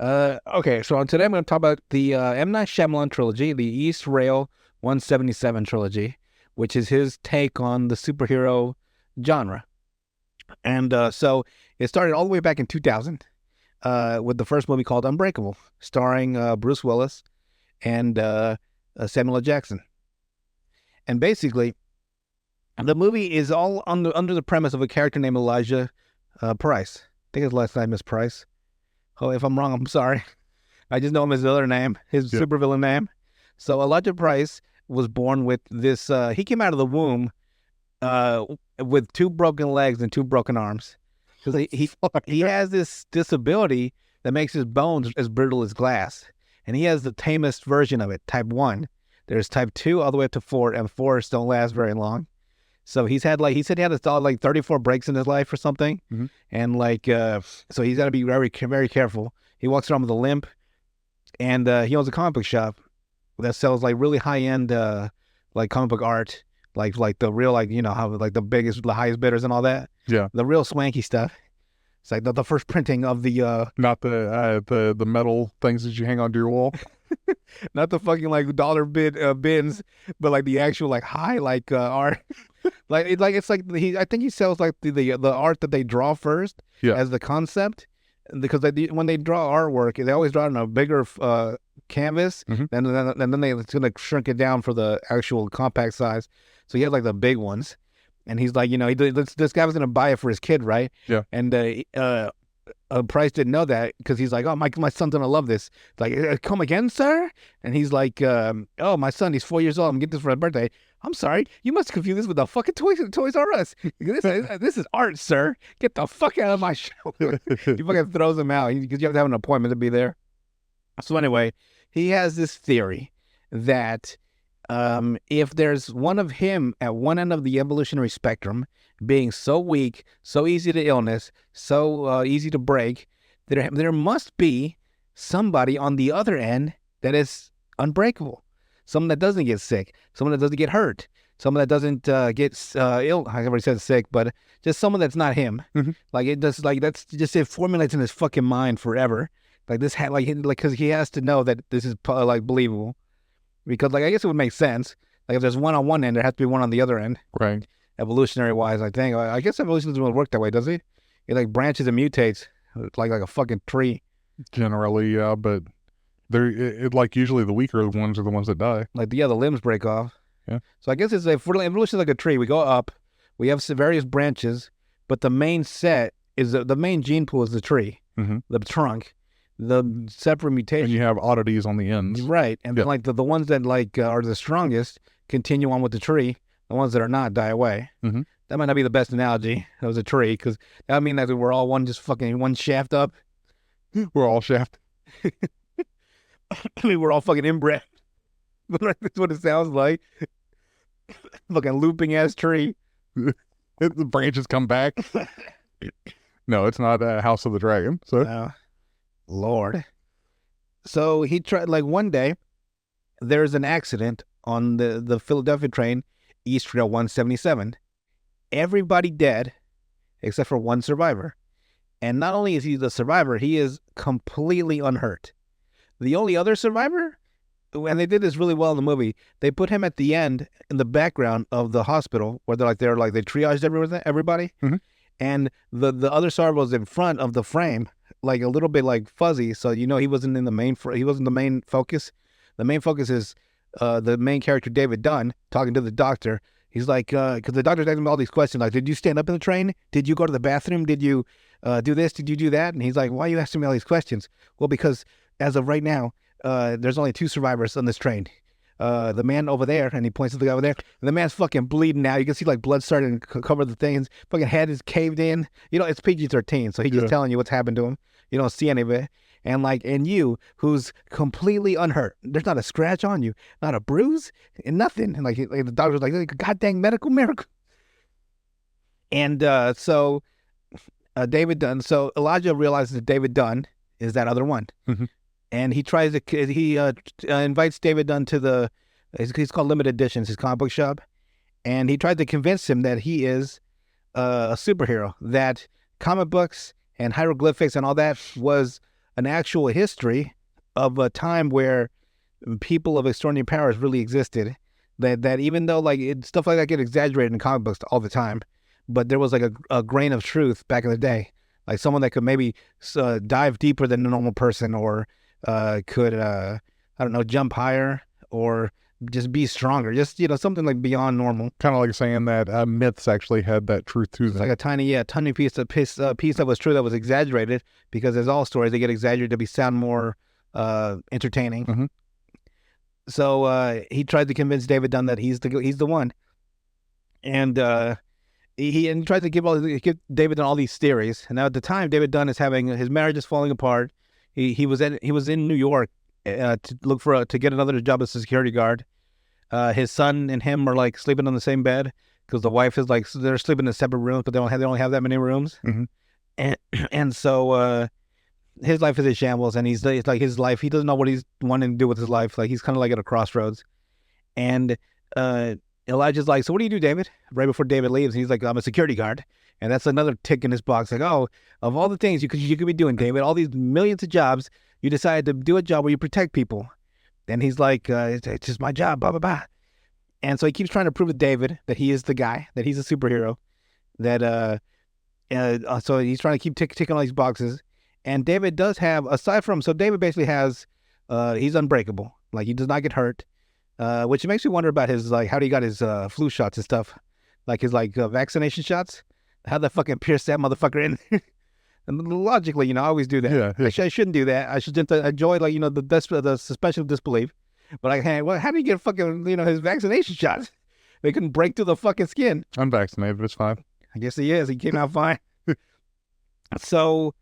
Okay, so today I'm going to talk about the M. Night Shyamalan trilogy, the East Rail 177 trilogy, which is his take on the superhero genre. And so it started all the way back in 2000 with the first movie called Unbreakable, starring Bruce Willis and Samuel L. Jackson. And basically, the movie is all under the premise of a character named Elijah Price. I think his last name is Price. Oh, if I'm wrong, I'm sorry. I just know him as his other name, his Yeah. supervillain name. So Elijah Price was born with this. He came out of the womb uh, with two broken legs and two broken arms because he has this disability that makes his bones as brittle as glass, and he has the tamest version of it, type 1. There's type 2 all the way up to 4, and 4s don't last very long. So he said he had like 34 breaks in his life or something, Mhm. and so he's got to be very very careful. He walks around with a limp, and he owns a comic book shop that sells like really high end like comic book art, like the real, like, you know how like the highest bidders and all that, Yeah. the real swanky stuff. It's like the first printing of the Not the metal things that you hang onto your wall. not the fucking like dollar bins, but like the actual like high art. It's like I think he sells like the art that they draw first Yeah. as the concept, because when they draw artwork, they always draw it on a bigger canvas, Mhm. and then they gonna shrink it down for the actual compact size. So he has like the big ones, and he's like, this guy was gonna buy it for his kid, right? Yeah. And Price didn't know that, because he's like, oh, my son's gonna love this. It's like, come again, sir? And he's like, oh, my son, he's 4 years old. I'm getting this for his birthday. I'm sorry, you must confuse this with the fucking Toys R Us. This is art, sir. Get the fuck out of my show. He fucking throws him out because you have to have an appointment to be there. So anyway, he has this theory that if there's one of him at one end of the evolutionary spectrum, being so weak, so easy to illness, so easy to break, there must be somebody on the other end that is unbreakable. Someone that doesn't get sick, someone that doesn't get hurt, someone that doesn't get ill. I already said sick, but just someone that's not him. Mhm. Like it does, like that's just, it formulates in his fucking mind forever. Like this, because he has to know that this is like believable. Because like I guess it would make sense. Like if there's one on one end, there has to be one on the other end, Right. evolutionary wise. I think. I guess evolution doesn't really work that way, does it? It like branches and mutates, like a fucking tree. Generally, yeah, but like usually the weaker ones are the ones that die. Like the limbs break off. Yeah. So I guess evolution is like a tree. We go up, we have various branches, but the main set is the main gene pool is the tree, Mm-hmm. the trunk, the separate And mutation. you have oddities on the ends. Right, and Yeah. then like the ones that are the strongest continue on with the tree. The ones that are not die away. Mhm. That might not be the best analogy. It was a tree, because that would mean that we're all one shaft up. We're all shaft. I mean, we're all fucking inbred. That's what it sounds like. Fucking looping ass tree. The branches come back. No, it's not House of the Dragon. So Lord. So he tried, like, one day there's an accident on the Philadelphia train, East Rail 177. Everybody dead except for one survivor. And not only is he the survivor, he is completely unhurt. The only other survivor, and they did this really well in the movie, they put him at the end in the background of the hospital where they triaged everybody. Mhm. And the other survivor was in front of the frame, like a little bit like fuzzy, so he wasn't in the main he wasn't the main focus. The main focus is the main character David Dunn talking to the doctor. He's like, because the doctor's asking him all these questions, like, did you stand up in the train? Did you go to the bathroom? Did you do this? Did you do that? And he's like, why are you asking me all these questions? Well, because as of right now, there's only 2 survivors on this train. The man over there, and he points to the guy over there, and the man's fucking bleeding now. You can see like blood starting to cover the things. Fucking head is caved in. It's PG-13, so he's just Yeah. telling you what's happened to him. You don't see any of it. And you, who's completely unhurt, there's not a scratch on you, not a bruise, and nothing. And like the doctor's like, God dang medical miracle. And so David Dunn, so Elijah realizes that David Dunn is that other one. Mhm. And he invites David Dunn to he's called Limited Editions, his comic book shop. And he tried to convince him that he is a superhero, that comic books and hieroglyphics and all that was an actual history of a time where people of extraordinary powers really existed. That even though like stuff like that get exaggerated in comic books all the time, but there was like a grain of truth back in the day, like someone that could maybe dive deeper than a normal person, or could I don't know, jump higher, or just be stronger, just something like beyond normal. Kind of like saying that myths actually had that truth to It's them. like a tiny piece that was true that was exaggerated, because as all stories they get exaggerated to be sound more entertaining. Mhm. So he tried to convince David Dunn that he's the one, and he tried to give David Dunn all these theories. And now at the time, David Dunn is having his marriage is falling apart. He was in New York to look to get another job as a security guard. His son and him are like sleeping on the same bed, because the wife is like, they're sleeping in separate rooms, but they only have that many rooms. Mhm. And so his life is in shambles, and it's like his life, he doesn't know what he's wanting to do with his life. Like he's kind of like at a crossroads. And Elijah's like, so what do you do, David? Right before David leaves, he's like, I'm a security guard. And that's another tick in his box. Like, oh, of all the things you could be doing, David, all these millions of jobs, you decided to do a job where you protect people. And he's like, it's just my job, blah, blah, blah. And so he keeps trying to prove to David that he is the guy, that he's a superhero, that so he's trying to keep ticking all these boxes. And David does have, aside from, so David basically has, he's unbreakable. Like he does not get hurt, which makes me wonder about his, like, how he got his flu shots and stuff, like his vaccination shots. How the fucking pierce that motherfucker in? And logically, I always do that. Yeah. Actually, I shouldn't do that. I should just enjoy, like, the suspension of disbelief. But like, hey, well, how do you get fucking, his vaccination shots? They couldn't break through the fucking skin. Unvaccinated, it's fine. I guess he is. He came out fine. So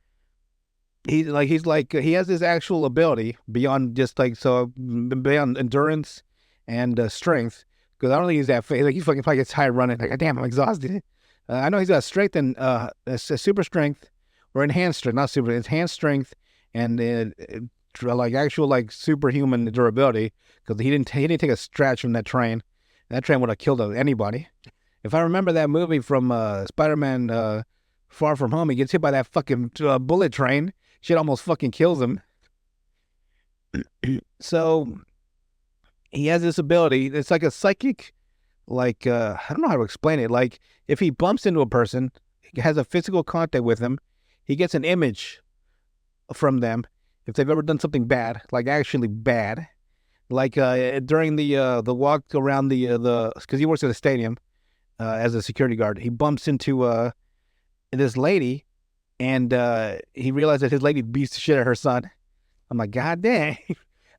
he has this actual ability beyond just beyond endurance and strength. Because I don't think he's that fit. Like he fucking probably gets tired running. Like, damn, I'm exhausted. I know he's got strength and super strength, or enhanced strength, not super, enhanced strength, and like actual like superhuman durability. Because he didn't take a scratch from that train. That train would have killed anybody. If I remember that movie from Spider-Man Far From Home, he gets hit by that fucking bullet train. Shit almost fucking kills him. So he has this ability. It's like a psychic, like, I don't know how to explain it. Like, if he bumps into a person, he has a physical contact with them, he gets an image from them if they've ever done something bad, like actually bad. Like during the walk around the because he works at a stadium as a security guard, he bumps into this lady, and he realized that his lady beats the shit out of her son. I'm like, God dang.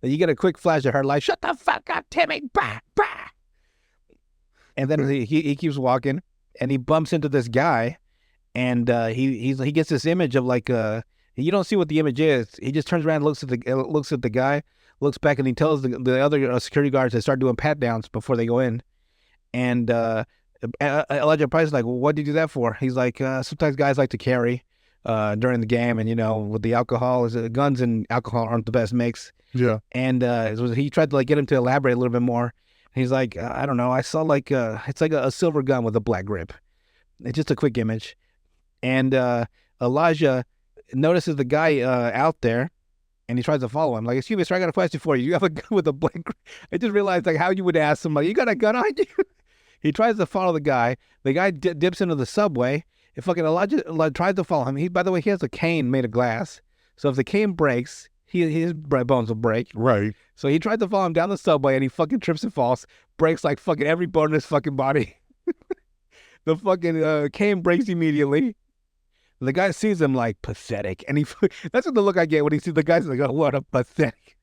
You get a quick flash of her like, shut the fuck up, Timmy. Bah, bah. And then he keeps walking, and he bumps into this guy, and he gets this image of like you don't see what the image is. He just turns around and looks at the guy, looks back, and he tells the other security guards to start doing pat downs before they go in. And Elijah Price is like, well, what did you do that for? He's like, sometimes guys like to carry during the game, and with the alcohol, guns and alcohol aren't the best mix. Yeah. And he tried to like get him to elaborate a little bit more. He's like, I don't know, I saw like it's like a silver gun with a black grip. It's just a quick image. And Elijah notices the guy out there, and he tries to follow him. Like, excuse me, sir, I got a question for you. You have a gun with a black grip? I just realized like how you would ask somebody, you got a gun on you? He tries to follow the guy. The guy dips into the subway. If fucking Elijah tries to follow him, by the way, he has a cane made of glass. So if the cane breaks, his bones will break. Right. So he tried to follow him down the subway, and he fucking trips and falls, breaks like fucking every bone in his fucking body. The fucking cane breaks immediately. The guy sees him like pathetic, and that's what the look I get when he sees the guy's like, oh, what a pathetic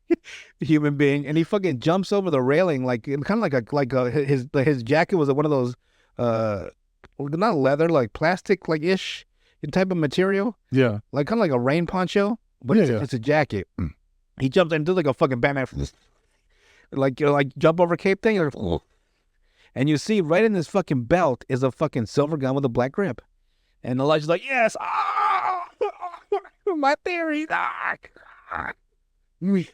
human being. And he fucking jumps over the railing, like kind of his jacket was one of those not leather, like plastic like ish type of material. Yeah. Like kind of like a rain poncho, but it's a jacket. Mm. He jumps in, does like a fucking Batman, like jump over cape thing, and you see right in his fucking belt is a fucking silver gun with a black grip. And Elijah's like, yes, my theory. He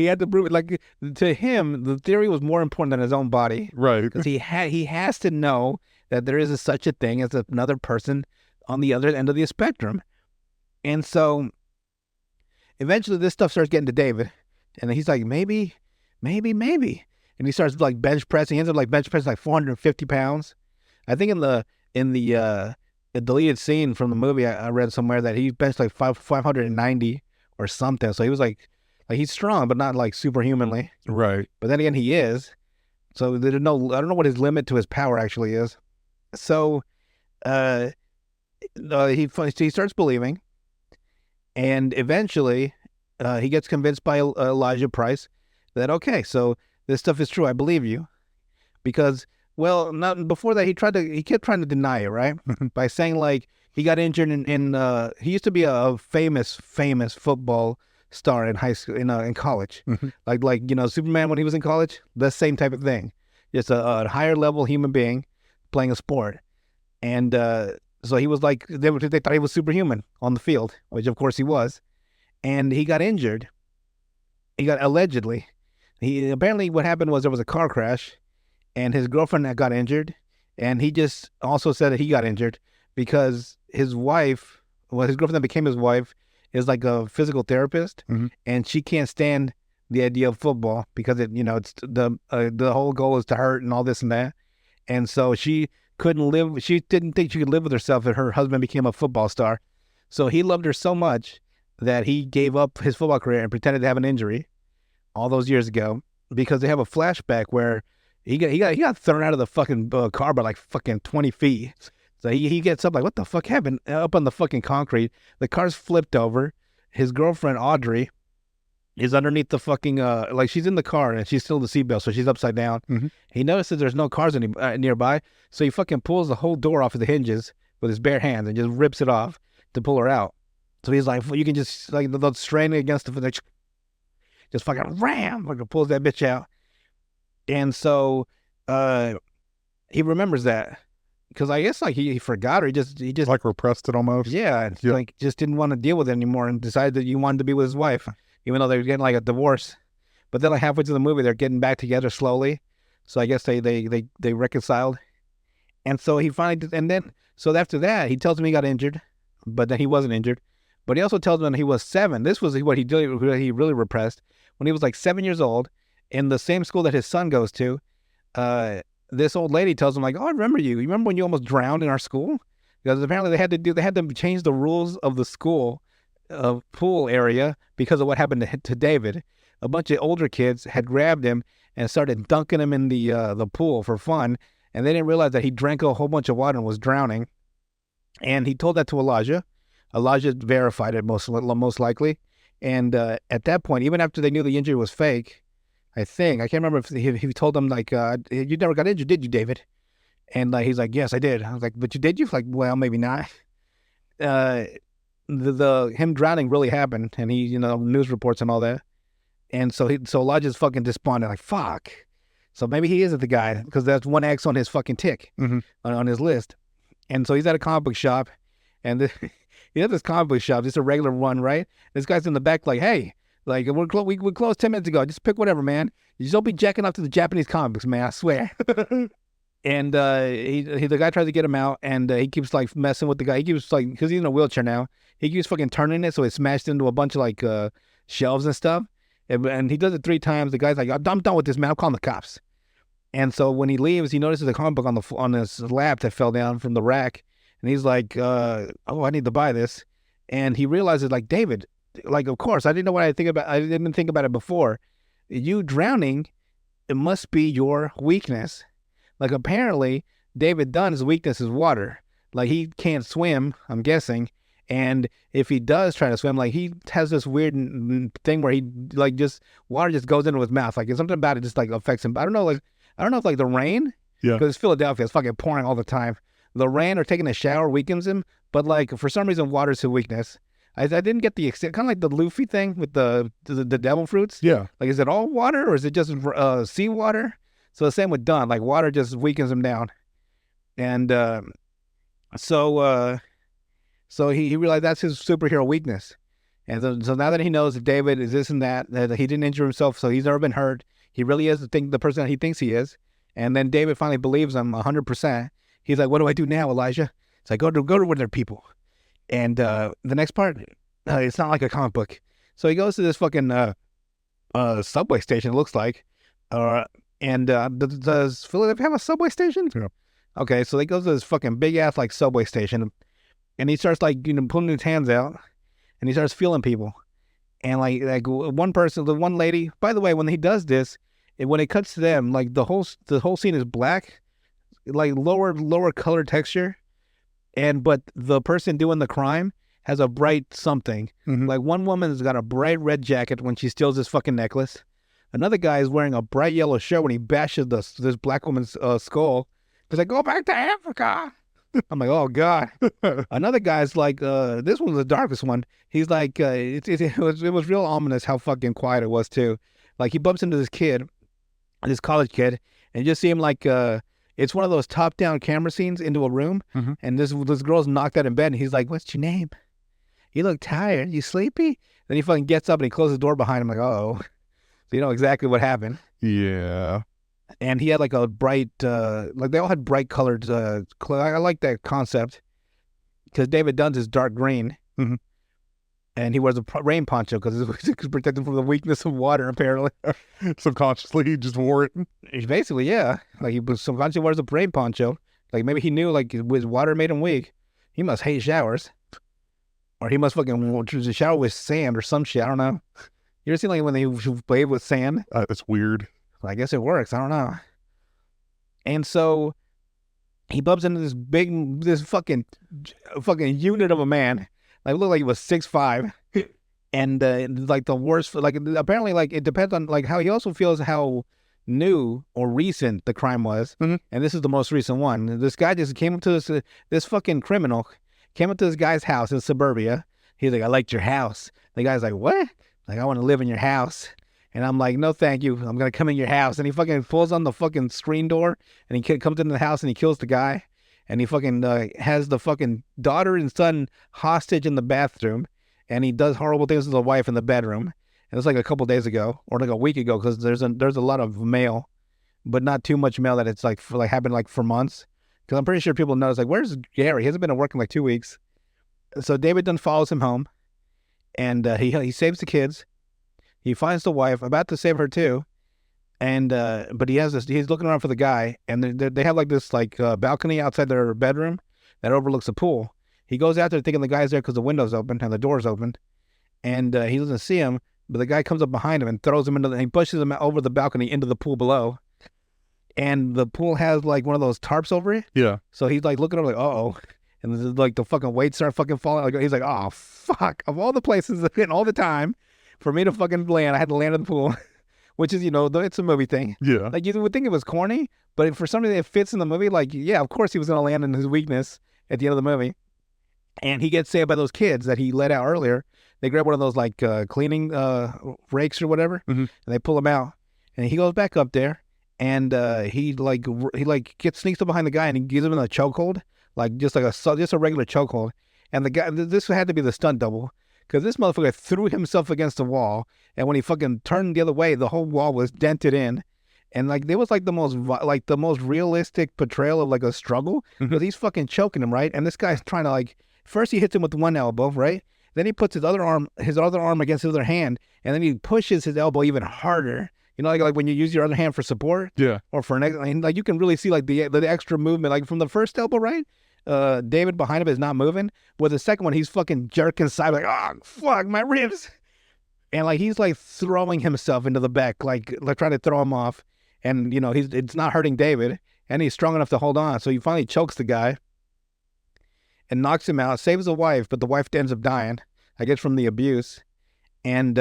had to prove it. Like, to him, the theory was more important than his own body. Right. Because he has to know that there is such a thing as another person on the other end of the spectrum. And so eventually this stuff starts getting to David, and he's like, maybe, and he starts like bench pressing. He ends up like bench pressing like 450 pounds. I think in the deleted scene from the movie, I read somewhere that he benched like 590 or something. So he was like he's strong, but not like superhumanly. Right. But then again, he is. So I don't know what his limit to his power actually is. So uh, he starts believing, and eventually he gets convinced by Elijah Price that okay, so this stuff is true. I believe you because well, not before that he kept trying to deny it, right? By saying like he got injured in he used to be a famous football star in high school in college, like Superman when he was in college, the same type of thing, just a higher level human being playing a sport, and so he was like they thought he was superhuman on the field, which of course he was, and he got injured. He got allegedly. He apparently what happened was there was a car crash, and his girlfriend got injured, and he just also said that he got injured because his wife, well, his girlfriend that became his wife, is like a physical therapist, and she can't stand the idea of football because it's the whole goal is to hurt and all this and that, and so she couldn't live. She didn't think she could live with herself if her husband became a football star, so he loved her so much that he gave up his football career and pretended to have an injury all those years ago because they have a flashback where he got thrown out of the fucking car by like fucking 20 feet. So he gets up like, what the fuck happened? Up on the fucking concrete. The car's flipped over. His girlfriend, Audrey, is underneath the fucking, like she's in the car and she's still in the seatbelt, so she's upside down. He notices there's no cars nearby, so he fucking pulls the whole door off of the hinges with his bare hands and just rips it off to pull her out. So he's like, well, you can just, like, the strain against the, just fucking ram, fucking pulls that bitch out. And so he remembers that because I guess like he forgot, or he just Like repressed it almost. yeah, like just didn't want to deal with it anymore and decided that he wanted to be with his wife, even though they were getting like a divorce. But then like halfway through the movie, they're getting back together slowly. So I guess they reconciled. And so he finally did, and then so after that, he tells him he got injured, but then he wasn't injured. But he also tells him when he was 7. This was what he really repressed when he was like 7 years old. In the same school that his son goes to, this old lady tells him like, "Oh, I remember you. You remember when you almost drowned in our school?" Because apparently they had to change the rules of the school pool area because of what happened to David. A bunch of older kids had grabbed him and started dunking him in the pool for fun, and they didn't realize that he drank a whole bunch of water and was drowning. And he told that to Elijah. Elijah verified it most likely, and at that point, even after they knew the injury was fake. I can't remember if he told them like, you never got injured, did you, David? And he's like, yes, I did. I was like, but you did? You like, well, maybe not. Him drowning really happened, and he, news reports and all that. And so Elijah's fucking despondent, like, fuck. So maybe he isn't the guy because that's one X on his fucking tick on his list. And so he's at a comic book shop, and he's at this comic book shop, just a regular one, right? This guy's in the back like, hey. Like, we closed 10 minutes ago. Just pick whatever, man. You just don't be jacking up to the Japanese comics, man. I swear. And the guy tries to get him out, and he keeps, like, messing with the guy. He keeps, like, because he's in a wheelchair now, he keeps fucking turning it so it smashed into a bunch of, like, shelves and stuff. And he does it 3 times. The guy's like, I'm done with this, man. I'm calling the cops. And so when he leaves, he notices a comic book on his lap that fell down from the rack. And he's like, oh, I need to buy this. And he realizes, like, David, like, of course, I didn't know what I didn't think about it before. You drowning, it must be your weakness. Like, apparently, David Dunn's weakness is water. Like, he can't swim, I'm guessing. And if he does try to swim, like, he has this weird thing where he, like, just, water just goes into his mouth. Like, something about it just, like, affects him. I don't know if, like, the rain, because it's Philadelphia, it's fucking pouring all the time. The rain or taking a shower weakens him. But, like, for some reason, water's his weakness. I didn't get the extent, kind of like the Luffy thing with the devil fruits. Yeah. Like, is it all water or is it just seawater? So the same with Dunn. Like, water just weakens him down. And so he realized that's his superhero weakness. And so now that he knows that David is this and that he didn't injure himself, so he's never been hurt. He really is the person that he thinks he is. And then David finally believes him 100%. He's like, what do I do now, Elijah? It's like, go to where there are people. And the next part, it's not like a comic book. So he goes to this fucking subway station. It looks like, uh, and does Philadelphia have a subway station? Yeah. Okay, so he goes to this fucking big ass like subway station, and he starts like pulling his hands out, and he starts feeling people, and like one person, the one lady. By the way, when he does this, when it cuts to them, like the whole scene is black, like lower color texture, but the person doing the crime has a bright something. Mhm. Like one woman's got a bright red jacket when she steals this fucking necklace. Another guy is wearing a bright yellow shirt when he bashes this black woman's skull. He's like, "Go back to Africa." I'm like, "Oh God." Another guy's like, this one's the darkest one. He's like, it was real ominous how fucking quiet it was too. Like he bumps into this college kid, and you just see him like, it's one of those top-down camera scenes into a room, Mhm. and this girl's knocked out in bed, and he's like, "What's your name? You look tired. You sleepy?" Then he fucking gets up and he closes the door behind him, like, "Oh." So you know exactly what happened. Yeah. And he had like a bright, like they all had bright colored. I like that concept because David Dunn's is dark green, Mhm. and he wears a rain poncho because it's protect him from the weakness of water. Apparently, Subconsciously, he just wore it. He's basically, yeah, like he subconsciously wears a rain poncho. Like maybe he knew like his water made him weak. He must hate showers, or he must fucking shower with sand or some shit. I don't know. You ever seen like when they bathe with sand? It's weird. I guess it works. I don't know. And so he bumps into this fucking unit of a man. Like looked like he was 6'5", and like the worst. Like apparently, like it depends on like how he also feels how new or recent the crime was. Mhm. And this is the most recent one. This guy just came up to this fucking criminal came up to this guy's house in suburbia. He's like, "I liked your house." The guy's like, "What?" Like, "I want to live in your house." And I'm like, "No, thank you. I'm going to come in your house." And he fucking pulls on the fucking screen door and he comes into the house and he kills the guy. And he fucking has the fucking daughter and son hostage in the bathroom. And he does horrible things to the wife in the bedroom. And it's like a couple days ago or like a week ago because there's a lot of mail, but not too much mail that it's like happened like for months. Because I'm pretty sure people notice like, "Where's Gary? He hasn't been at work in like 2 weeks." So David Dunn follows him home, and he saves the kids. He finds the wife, about to save her too, and but he has this. He's looking around for the guy, and they have like this like balcony outside their bedroom that overlooks a pool. He goes out there thinking the guy's there because the window's open and the door's open, and he doesn't see him. But the guy comes up behind him and throws him and he pushes him over the balcony into the pool below. And the pool has like one of those tarps over it. Yeah. So he's like looking over like, "Uh-oh." And like the fucking weights start fucking falling. Like he's like, "Oh fuck." Of all the places and all the time for me to fucking land, I had to land in the pool. Which is, it's a movie thing. Yeah. Like you would think it was corny, but for some reason it fits in the movie. Like, yeah, of course he was gonna land in his weakness at the end of the movie. And he gets saved by those kids that he let out earlier. They grab one of those like cleaning rakes or whatever, Mhm. and they pull him out. And he goes back up there, and he sneaks up behind the guy and he gives him a chokehold, like just a regular chokehold. And the guy, this had to be the stunt double, because this motherfucker threw himself against the wall, and when he fucking turned the other way, the whole wall was dented in. And like there was like the most realistic portrayal of like a struggle, because he's fucking choking him, right? And this guy's trying to like, first he hits him with one elbow, right? Then he puts his other arm against his other hand, and then he pushes his elbow even harder. Like when you use your other hand for support, Yeah. or for and like you can really see like the extra movement, like from the first elbow, right? David behind him is not moving. With the second one, he's fucking jerking side, like, "Oh fuck, my ribs," and like he's like throwing himself into the back, like trying to throw him off. And it's not hurting David, and he's strong enough to hold on. So he finally chokes the guy and knocks him out, saves the wife, but the wife ends up dying, I guess, from the abuse. And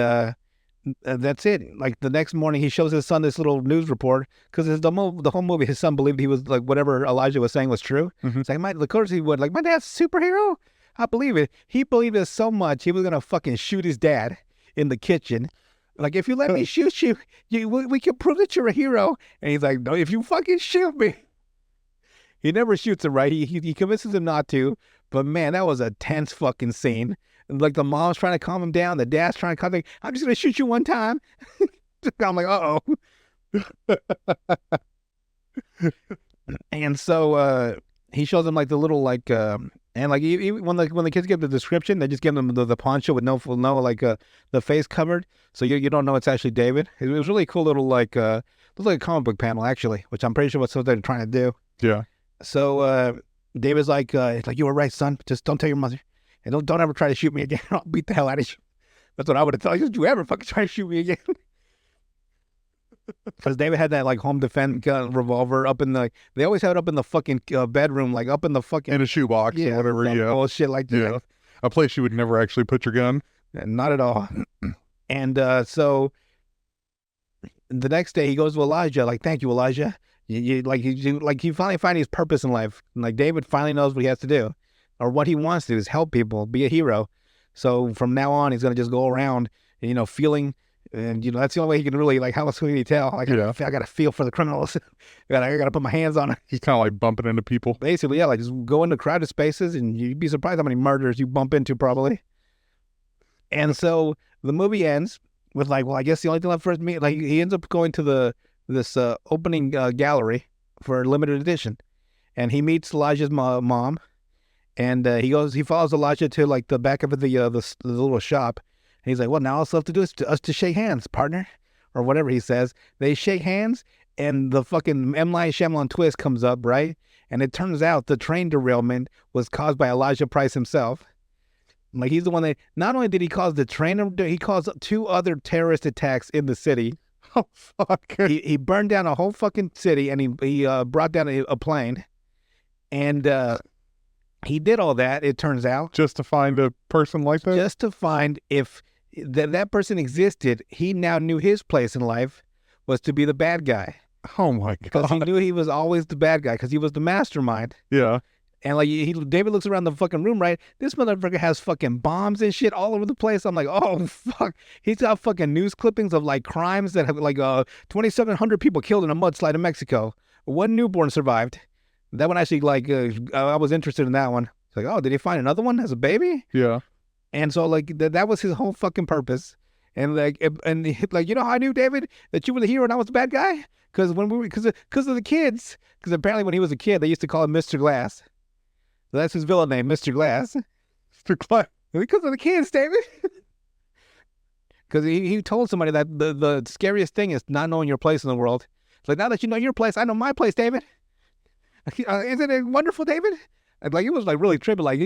that's it. Like the next morning, he shows his son this little news report because the whole movie, his son believed he was like whatever Elijah was saying was true. Mhm. It's like, of course he would. Like, my dad's a superhero. I believe it. He believed it so much he was gonna fucking shoot his dad in the kitchen. Like, "If you let me shoot you, we can prove that you're a hero." And he's like, "No, if you fucking shoot me." He never shoots him, right? He convinces him not to. But man, that was a tense fucking scene. And like the mom's trying to calm him down, the dad's trying to calm him. "I'm just gonna shoot you one time." I'm like, "Uh oh." And so he shows him like the little like And like when the kids give the description, they just give them the poncho with no like the face covered, so you don't know it's actually David. It was really cool little like it was like a comic book panel actually, which I'm pretty sure what they're trying to do. Yeah. So David's like you were right, son. Just don't tell your mother, and don't ever try to shoot me again. I'll beat the hell out of you. That's what I would have told you. Don't you ever fucking try to shoot me again? Because David had that like home defense gun revolver up in the. They always had it up in the fucking bedroom, like up in the fucking In a shoebox or whatever. some Yeah. bullshit like that. Yeah. A place you would never actually put your gun. Not at all. And so the next day he goes to Elijah, like, thank you, Elijah. He finally finds his purpose in life. Like David finally knows what he has to do, or what he wants to do is help people, be a hero. So from now on, he's gonna just go around, feeling, and that's the only way he can really like. How else can he tell? Like, Yeah. I gotta feel for the criminals. I gotta put my hands on it. He's kind of like bumping into people. Basically, yeah, like just go into crowded spaces, and you'd be surprised how many murders you bump into probably. And so the movie ends with like, well, I guess the only thing left for us to meet, like he ends up going to this opening gallery for a limited edition, and he meets Elijah's mom, and he follows Elijah to like the back of the little shop, and he's like, well, now all left to do is us to shake hands, partner, or whatever he says. They shake hands, and the fucking M. Night Shyamalan twist comes up, right? And it turns out the train derailment was caused by Elijah Price himself. Like he's the one that not only did he cause the train, he caused 2 other terrorist attacks in the city. Oh, fuck. He burned down a whole fucking city, and he brought down a plane, and he did all that. It turns out Just to find a person like that? just to find if that person existed. He now knew his place in life was to be the bad guy, Oh, my because he God. knew he was always the bad guy because he was the mastermind. Yeah. And like David looks around the fucking room, right? This motherfucker has fucking bombs and shit all over the place. I'm like, oh fuck. He's got fucking news clippings of like crimes that have like 2,700 people killed in a mudslide in Mexico. 1 newborn survived. That one actually like I was interested in that one. It's like, oh, did he find another one as a baby? Yeah. And so like that was his whole fucking purpose. And like how I knew, David, that you were the hero and I was the bad guy? Because when we were because of the kids. Because apparently when he was a kid, they used to call him Mr. Glass. So that's his villain name, Mr. Glass. Mr. Glass. Because of the kids, David. Because he told somebody that the scariest thing is not knowing your place in the world. It's like, now that you know your place, I know my place, David. Isn't it wonderful, David? And like it was like really trippy. Like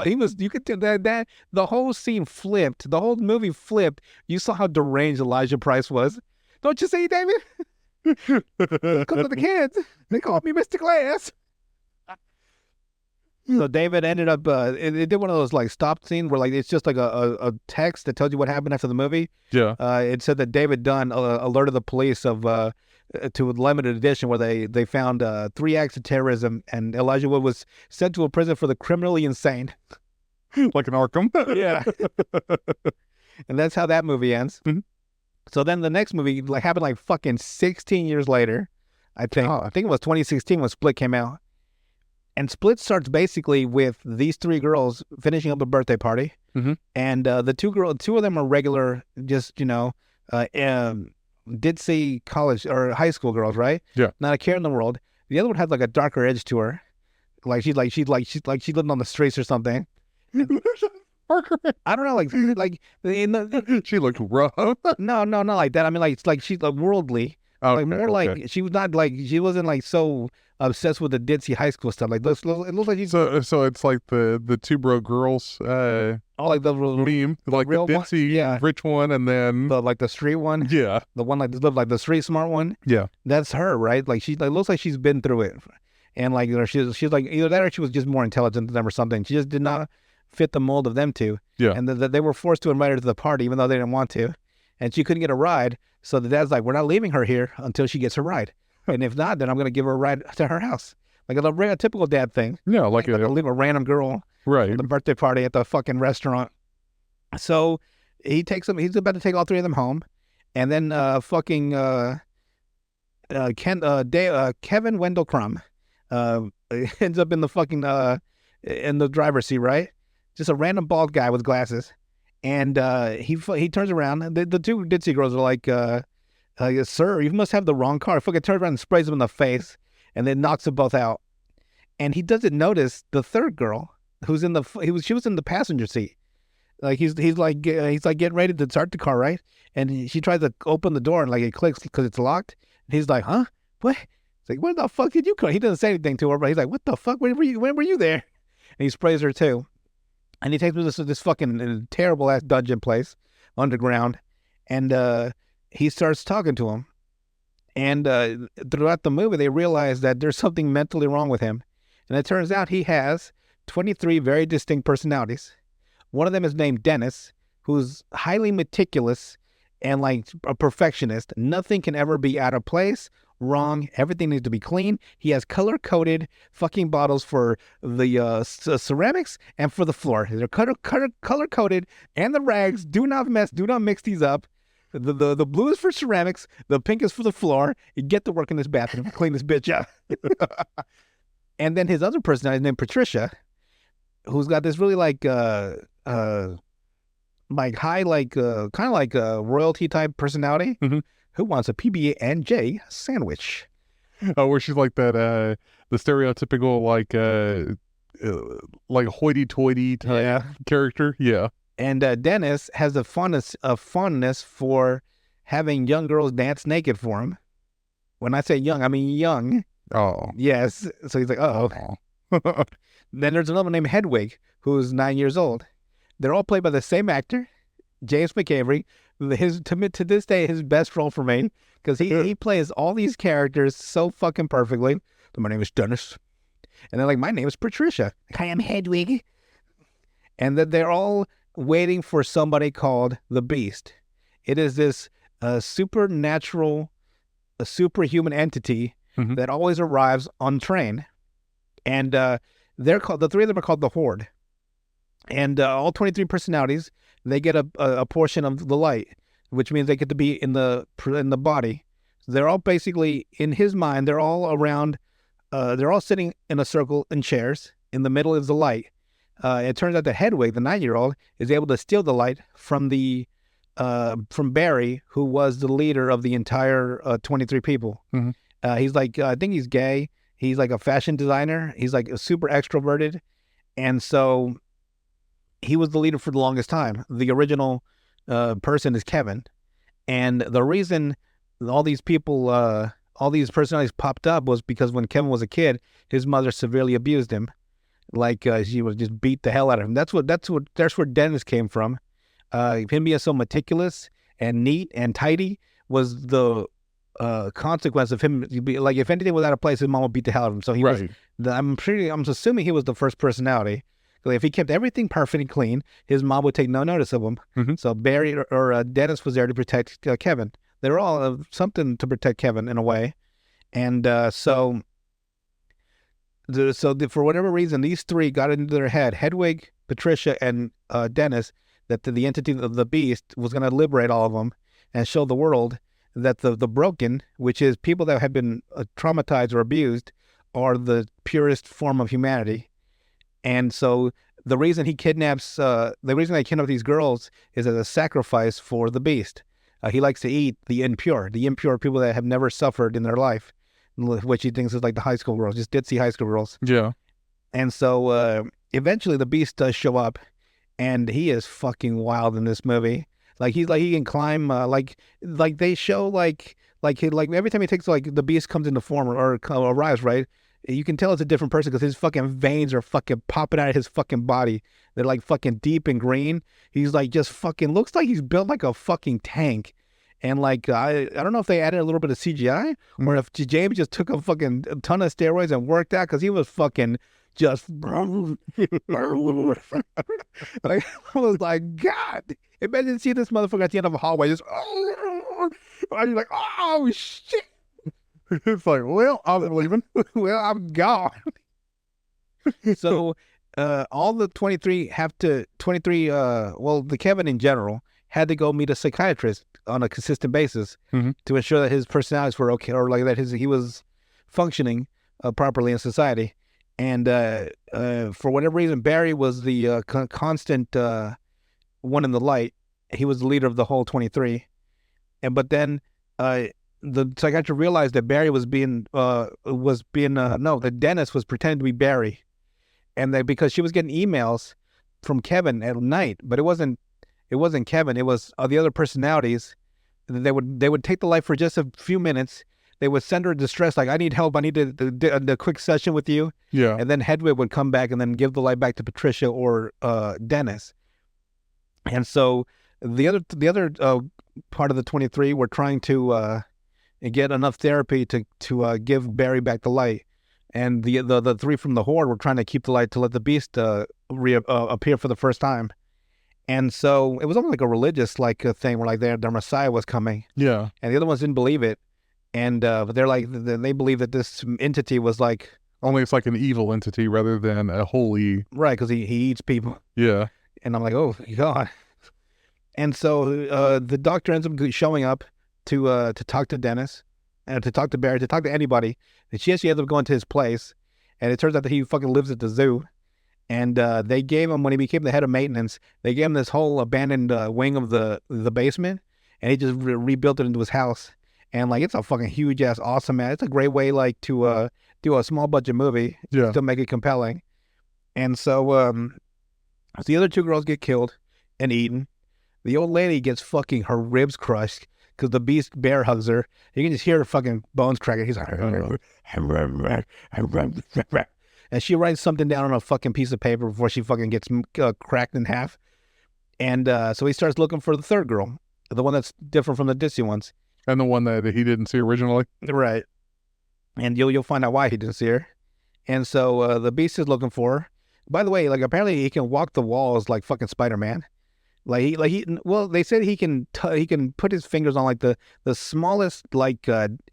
he was. You could tell that the whole scene flipped. The whole movie flipped. You saw how deranged Elijah Price was. Don't you see, David? Because of the kids, they called me Mr. Glass. So David ended up, it did one of those like stop scenes where like it's just like a text that tells you what happened after the movie. Yeah. It said that David Dunn alerted the police of to a limited edition where they found 3 acts of terrorism, and Elijah Wood was sent to a prison for the criminally insane. Like an Arkham. Yeah. And that's how that movie ends. Mhm. So then the next movie like happened like fucking 16 years later, I think. God. I think it was 2016 when Split came out. And Split starts basically with these 3 girls finishing up a birthday party. Mhm. And the 2 of them are regular, just, ditzy college or high school girls, right? Yeah. Not a care in the world. The other one had like a darker edge to her. Like she lived on the streets or something. I don't know, like in the, She looked rough. no, not like that. I mean, like it's like she's like worldly. Okay, Like more okay. like she was not like she wasn't like so obsessed with the ditzy high school stuff. Like it looks like she's So it's like the 2 bro girls all like the meme, like the real one? ditzy Yeah. rich one, and then like the street one, yeah, the one like like the street smart one. yeah, That's her, right? Like she like looks like she's been through it, and like she's like either that or she was just more intelligent than them or something. She just did not fit the mold of them 2. Yeah. And they were forced to invite her to the party even though they didn't want to, and she couldn't get a ride. So the dad's like, we're not leaving her here until she gets her ride, and if not, then I'm gonna give her a ride to her house, like a typical dad thing. yeah, like Like leave a random girl right. at the birthday party at the fucking restaurant. So he takes them. He's about to take all 3 of them home, and then Kevin Wendell Crumb ends up in the fucking in the driver's seat, right? Just a random bald guy with glasses, and he turns around. The 2 ditzy girls are like, "Sir, you must have the wrong car." Fucking turns around and sprays them in the face, and then knocks them both out. And he doesn't notice the 3rd girl who's in the she was in the passenger seat. Like he's like getting ready to start the car, right? And she tries to open the door and like it clicks because it's locked. And he's like, "Huh? What?" It's like, "Where the fuck did you come?" He doesn't say anything to her, but he's like, "What the fuck? When were you there?" And he sprays her too. And he takes me to this fucking terrible ass dungeon place underground, and he starts talking to him. And throughout the movie, they realize that there's something mentally wrong with him, and it turns out he has 23 very distinct personalities. One of them is named Dennis, who's highly meticulous and like a perfectionist. Nothing can ever be out of place, wrong. Everything needs to be clean. He has color-coded fucking bottles for the ceramics and for the floor. They're color-coded, and the rags do not mix these up. The blue is for ceramics. The pink is for the floor. You get to work in this bathroom, clean this bitch up. And then his other personality is named Patricia, who's got this really like high kind of like a royalty type personality. Mhm. Who wants a PB&J sandwich? Oh, where she's like that, the stereotypical like hoity-toity type character. Yeah. And Dennis has a fondness for having young girls dance naked for him. When I say young, I mean young. Oh. Yes. So he's like, oh. Then there's another one named Hedwig, who's 9 years old. They're all played by the same actor, James McAvoy. To this day, his best role for me, because he plays all these characters so fucking perfectly. So my name is Dennis. And they're like, my name is Patricia. Like, I am Hedwig. And that they're all waiting for somebody called the Beast. It is this supernatural, superhuman entity that always arrives on train. And they're called, the three of them are called the Horde. And all 23 personalities, they get a portion of the light, which means they get to be in the body. They're all basically, in his mind, they're all around, they're all sitting in a circle in chairs. In the middle is the light. It turns out that Hedwig, the 9-year-old, is able to steal the light from from Barry, who was the leader of the entire 23 people. He's like, I think he's gay. He's like a fashion designer. He's like a super extroverted. And so he was the leader for the longest time. The original person is Kevin. And the reason all these people, all these personalities popped up was because when Kevin was a kid, his mother severely abused him. Like she would just beat the hell out of him. That's where Dennis came from. Him being so meticulous and neat and tidy was the consequence of him. Like if anything was out of place, his mom would beat the hell out of him. So he was. I'm assuming he was the first personality. If he kept everything perfect and clean, his mom would take no notice of him. So Barry or Dennis was there to protect Kevin. They were all something to protect Kevin in a way, and so for whatever reason, these three got into their head, Hedwig, Patricia, and Dennis, that the entity of the Beast was going to liberate all of them and show the world that the broken, which is people that have been traumatized or abused, are the purest form of humanity. And so the reason they kidnap these girls is as a sacrifice for the Beast. He likes to eat the impure people that have never suffered in their life, which he thinks is like the high school girls, just ditzy high school girls. Yeah. And so eventually the Beast does show up, and he is fucking wild in this movie. Like he can climb, like they show like every time he takes, like the Beast comes into form or arrives, right? You can tell it's a different person because his fucking veins are fucking popping out of his fucking body. They're like fucking deep and green. He's like just fucking looks like he's built like a fucking tank. And like I don't know if they added a little bit of CGI or if James just took a fucking ton of steroids and worked out, because he was fucking just like, I was like, God, imagine seeing this motherfucker at the end of a hallway just and you're like, oh shit. It's like, well, I'm leaving. Well, I'm gone. So all the 23 the Kevin in general had to go meet a psychiatrist on a consistent basis to ensure that his personalities were okay, or like that he was functioning properly in society. And for whatever reason, Barry was the constant one in the light. He was the leader of the whole 23. But then the psychiatrist realized that Barry that Dennis was pretending to be Barry. and because she was getting emails from Kevin at night, but it wasn't Kevin. It was the other personalities. They would take the light for just a few minutes. They would send her distress, like, I need help. I need the quick session with you. Yeah. And then Hedwig would come back and then give the light back to Patricia or Dennis. And so the other part of the 23 were trying to get enough therapy to give Barry back the light. And the three from the Horde were trying to keep the light to let the Beast appear for the first time. And so it was almost like a religious thing where like their Messiah was coming. Yeah. And the other ones didn't believe it. And but they're like, they believe that this entity was like, only it's like an evil entity rather than a holy. Right, because he eats people. Yeah. And I'm like, oh God. And so the doctor ends up showing up to talk to Dennis, and to talk to Barry, to talk to anybody. And she ends up going to his place, and it turns out that he fucking lives at the zoo. And they gave him, when he became the head of maintenance, they gave him this whole abandoned wing of the basement, and he just rebuilt it into his house. And like, it's a fucking huge ass awesome, man. It's a great way like to do a small budget movie to make it compelling. And so the other two girls get killed and eaten. The old lady gets fucking her ribs crushed because the Beast bear hugs her. You can just hear her fucking bones cracking. He's like, and she writes something down on a fucking piece of paper before she fucking gets cracked in half. And so he starts looking for the third girl, the one that's different from the Dissy ones. And the one that he didn't see originally. Right. And you'll find out why he didn't see her. And so the Beast is looking for her. By the way, like, apparently he can walk the walls like fucking Spider-Man. Well, they said he can put his fingers on like the smallest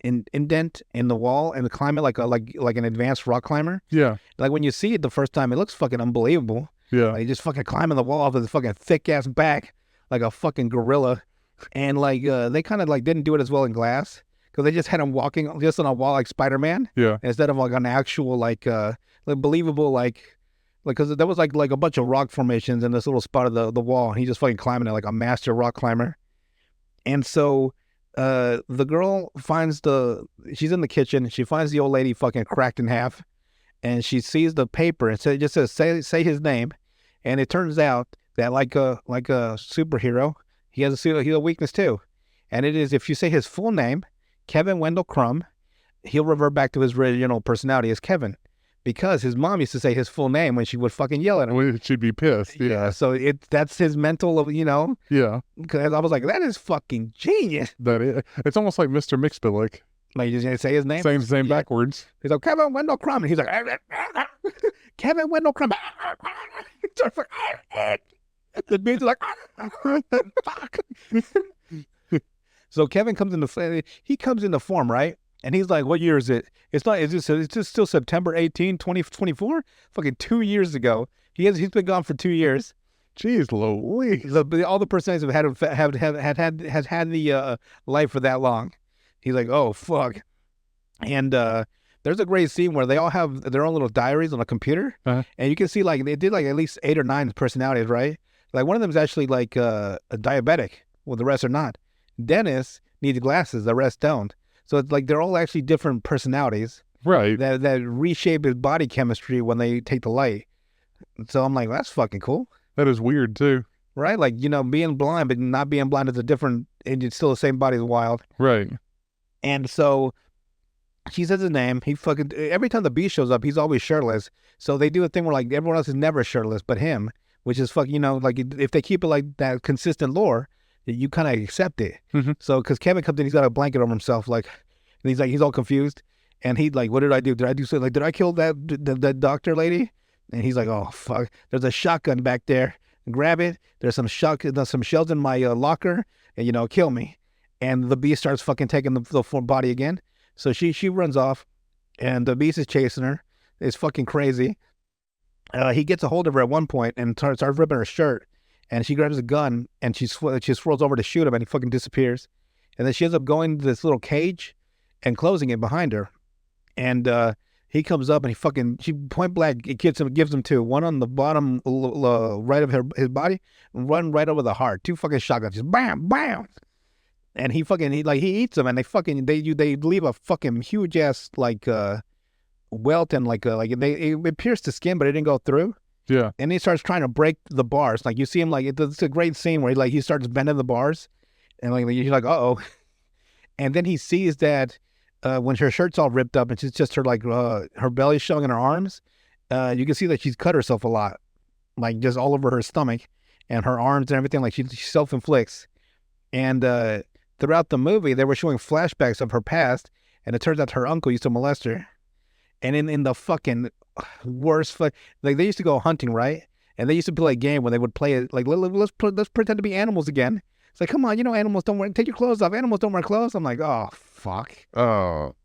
indent in the wall and climb it like an advanced rock climber. Yeah. Like when you see it the first time, it looks fucking unbelievable. Yeah. Like, he just fucking climbing the wall off his fucking thick ass back like a fucking gorilla. And like they kind of like didn't do it as well in Glass because they just had him walking just on a wall like Spider-Man. Yeah. Instead of like an actual like believable because there was like a bunch of rock formations in this little spot of the wall, and he just fucking climbing it like a master rock climber. And so the girl she's in the kitchen. She finds the old lady fucking cracked in half, and she sees the paper and it just says say his name, and it turns out that like a superhero, he has a weakness too, and it is if you say his full name, Kevin Wendell Crumb, he'll revert back to his original personality as Kevin. Because his mom used to say his full name when she would fucking yell at him. Well, she'd be pissed. Yeah. So that's his mental, Yeah. Because I was like, that is fucking genius. It's almost like Mr. Mixbillick. Like, you just say his name? Saying his name backwards. He's like, Kevin Wendell Crumb. And he's like, Kevin Wendell Crumb. The beat's like, fuck. So Kevin comes into form, right? And he's like, what year is it? It's just still September 18, 2024? Fucking 2 years ago. He's been gone for 2 years. Jeez Louise. All the personalities have had the life for that long. He's like, oh, fuck. And there's a great scene where they all have their own little diaries on a computer. Uh-huh. And you can see like they did like at least 8 or 9 personalities, right? Like one of them is actually like a diabetic. Well, the rest are not. Dennis needs glasses. The rest don't. So it's like they're all actually different personalities, right? That reshape his body chemistry when they take the light. So I'm like, that's fucking cool. That is weird too, right? Like, being blind but not being blind is a different, and it's still the same body as Wild, right? And so she says his name. He fucking every time the Beast shows up, he's always shirtless. So they do a thing where like everyone else is never shirtless but him, which is fucking like if they keep it like that consistent lore. You kind of accept it. Mm-hmm. So, because Kevin comes in, he's got a blanket over himself, and he's all confused. And he's like, what did I do? Did I do something? Like, did I kill that doctor lady? And he's like, oh, fuck. There's a shotgun back there. Grab it. There's some shells in my locker, and, kill me. And the Beast starts fucking taking the full body again. So she runs off, and the Beast is chasing her. It's fucking crazy. He gets a hold of her at one point and starts ripping her shirt. And she grabs a gun and she swirls over to shoot him, and he fucking disappears. And then she ends up going to this little cage and closing it behind her. And he comes up and she point blank gives him 2. One on the bottom right of his body, and one right over the heart. 2 fucking shotguns, just bam, bam. And he eats them, and they leave a fucking huge ass welt and it pierced the skin, but it didn't go through. Yeah. And he starts trying to break the bars. Like you see him it's a great scene where he starts bending the bars, and you're like, uh-oh. And then he sees that when her shirt's all ripped up and she's just her belly showing in her arms, you can see that she's cut herself a lot, like just all over her stomach and her arms and everything. Like she self-inflicts. And throughout the movie, they were showing flashbacks of her past, and it turns out her uncle used to molest her. And in the fucking worst, like they used to go hunting, right? And they used to play a game when they would play it, like let's pretend to be animals again. It's like, come on, animals don't wear, take your clothes off. Animals don't wear clothes. I'm like, oh fuck. Oh.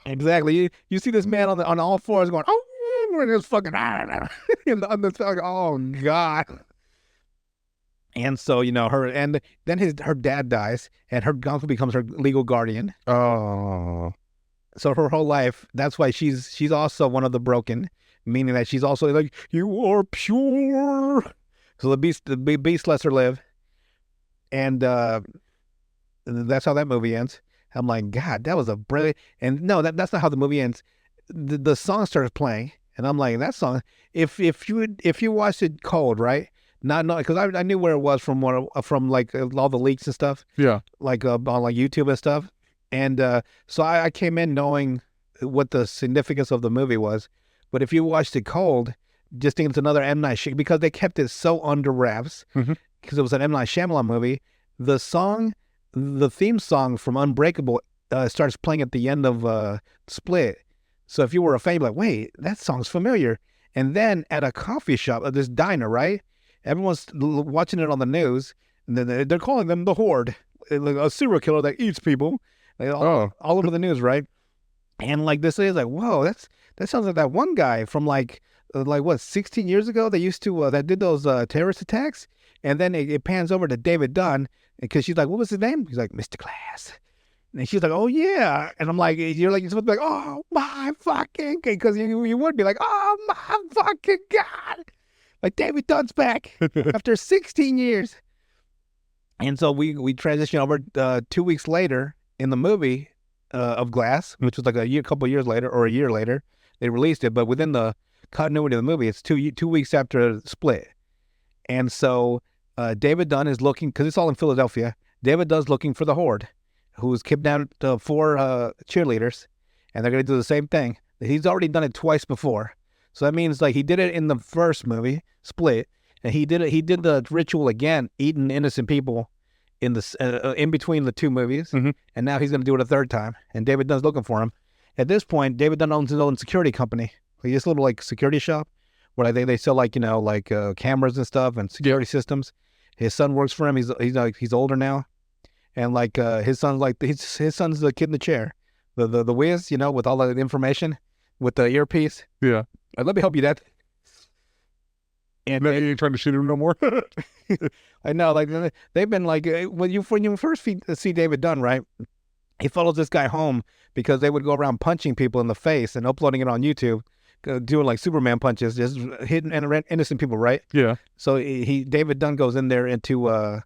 Exactly. You see this man on all fours going, oh, and it's fucking, oh god. And so and then her dad dies, and her uncle becomes her legal guardian. Oh. So her whole life, that's why she's also one of the broken, meaning that she's also like, you are pure. So the beast lets her live. And that's how that movie ends. I'm like, God, that was a brilliant. And no, that's not how the movie ends. The song starts playing, and I'm like, that song. If you watched it cold, right? Not because I knew where it was from like all the leaks and stuff. Yeah. Like on like YouTube and stuff. And so I came in knowing what the significance of the movie was. But if you watched it cold, just think it's another M. Night Shyamalan, because they kept it so under wraps. Because it was an M. Night Shyamalan movie. The theme song from Unbreakable starts playing at the end of Split. So if you were a fan, you'd be like, wait, that song's familiar. And then at a coffee shop, at this diner, right? Everyone's watching it on the news, and then they're calling them the Horde, like a serial killer that eats people, like all over the news, right? And like this is like, whoa, that sounds like that one guy from like what 16 years ago. They used to that did those terrorist attacks. And then it pans over to David Dunn, because she's like, what was his name? He's like, Mr. Glass. And she's like, oh, yeah. And I'm like, you're supposed to be like, oh, my fucking, because you would be like, oh, my fucking God. Like, David Dunn's back after 16 years. And so we transition over 2 weeks later in the movie of Glass, which was like a couple years later or a year later. They released it, but within the continuity of the movie, it's 2 weeks after Split. And so David Dunn is looking, because it's all in Philadelphia. David Dunn's looking for the Horde, who's kidnapped 4 cheerleaders, and they're going to do the same thing. He's already done it twice before. So that means like he did it in the first movie, Split, and he did the ritual again, eating innocent people in between the 2 movies. And now he's going to do it a 3rd time. And David Dunn's looking for him. At this point, David Dunn owns his own security company, like this little like security shop, where they sell like cameras and stuff and security systems. His son works for him. He's older now, and like his son's the kid in the chair, the whiz, with all the information, with the earpiece. Yeah. Let me help you, Dad. And you ain't trying to shoot him no more. I know, like they've been like when you first see David Dunn, right? He follows this guy home because they would go around punching people in the face and uploading it on YouTube. Doing like Superman punches, just hitting innocent people, right? Yeah. So David Dunn goes in there and to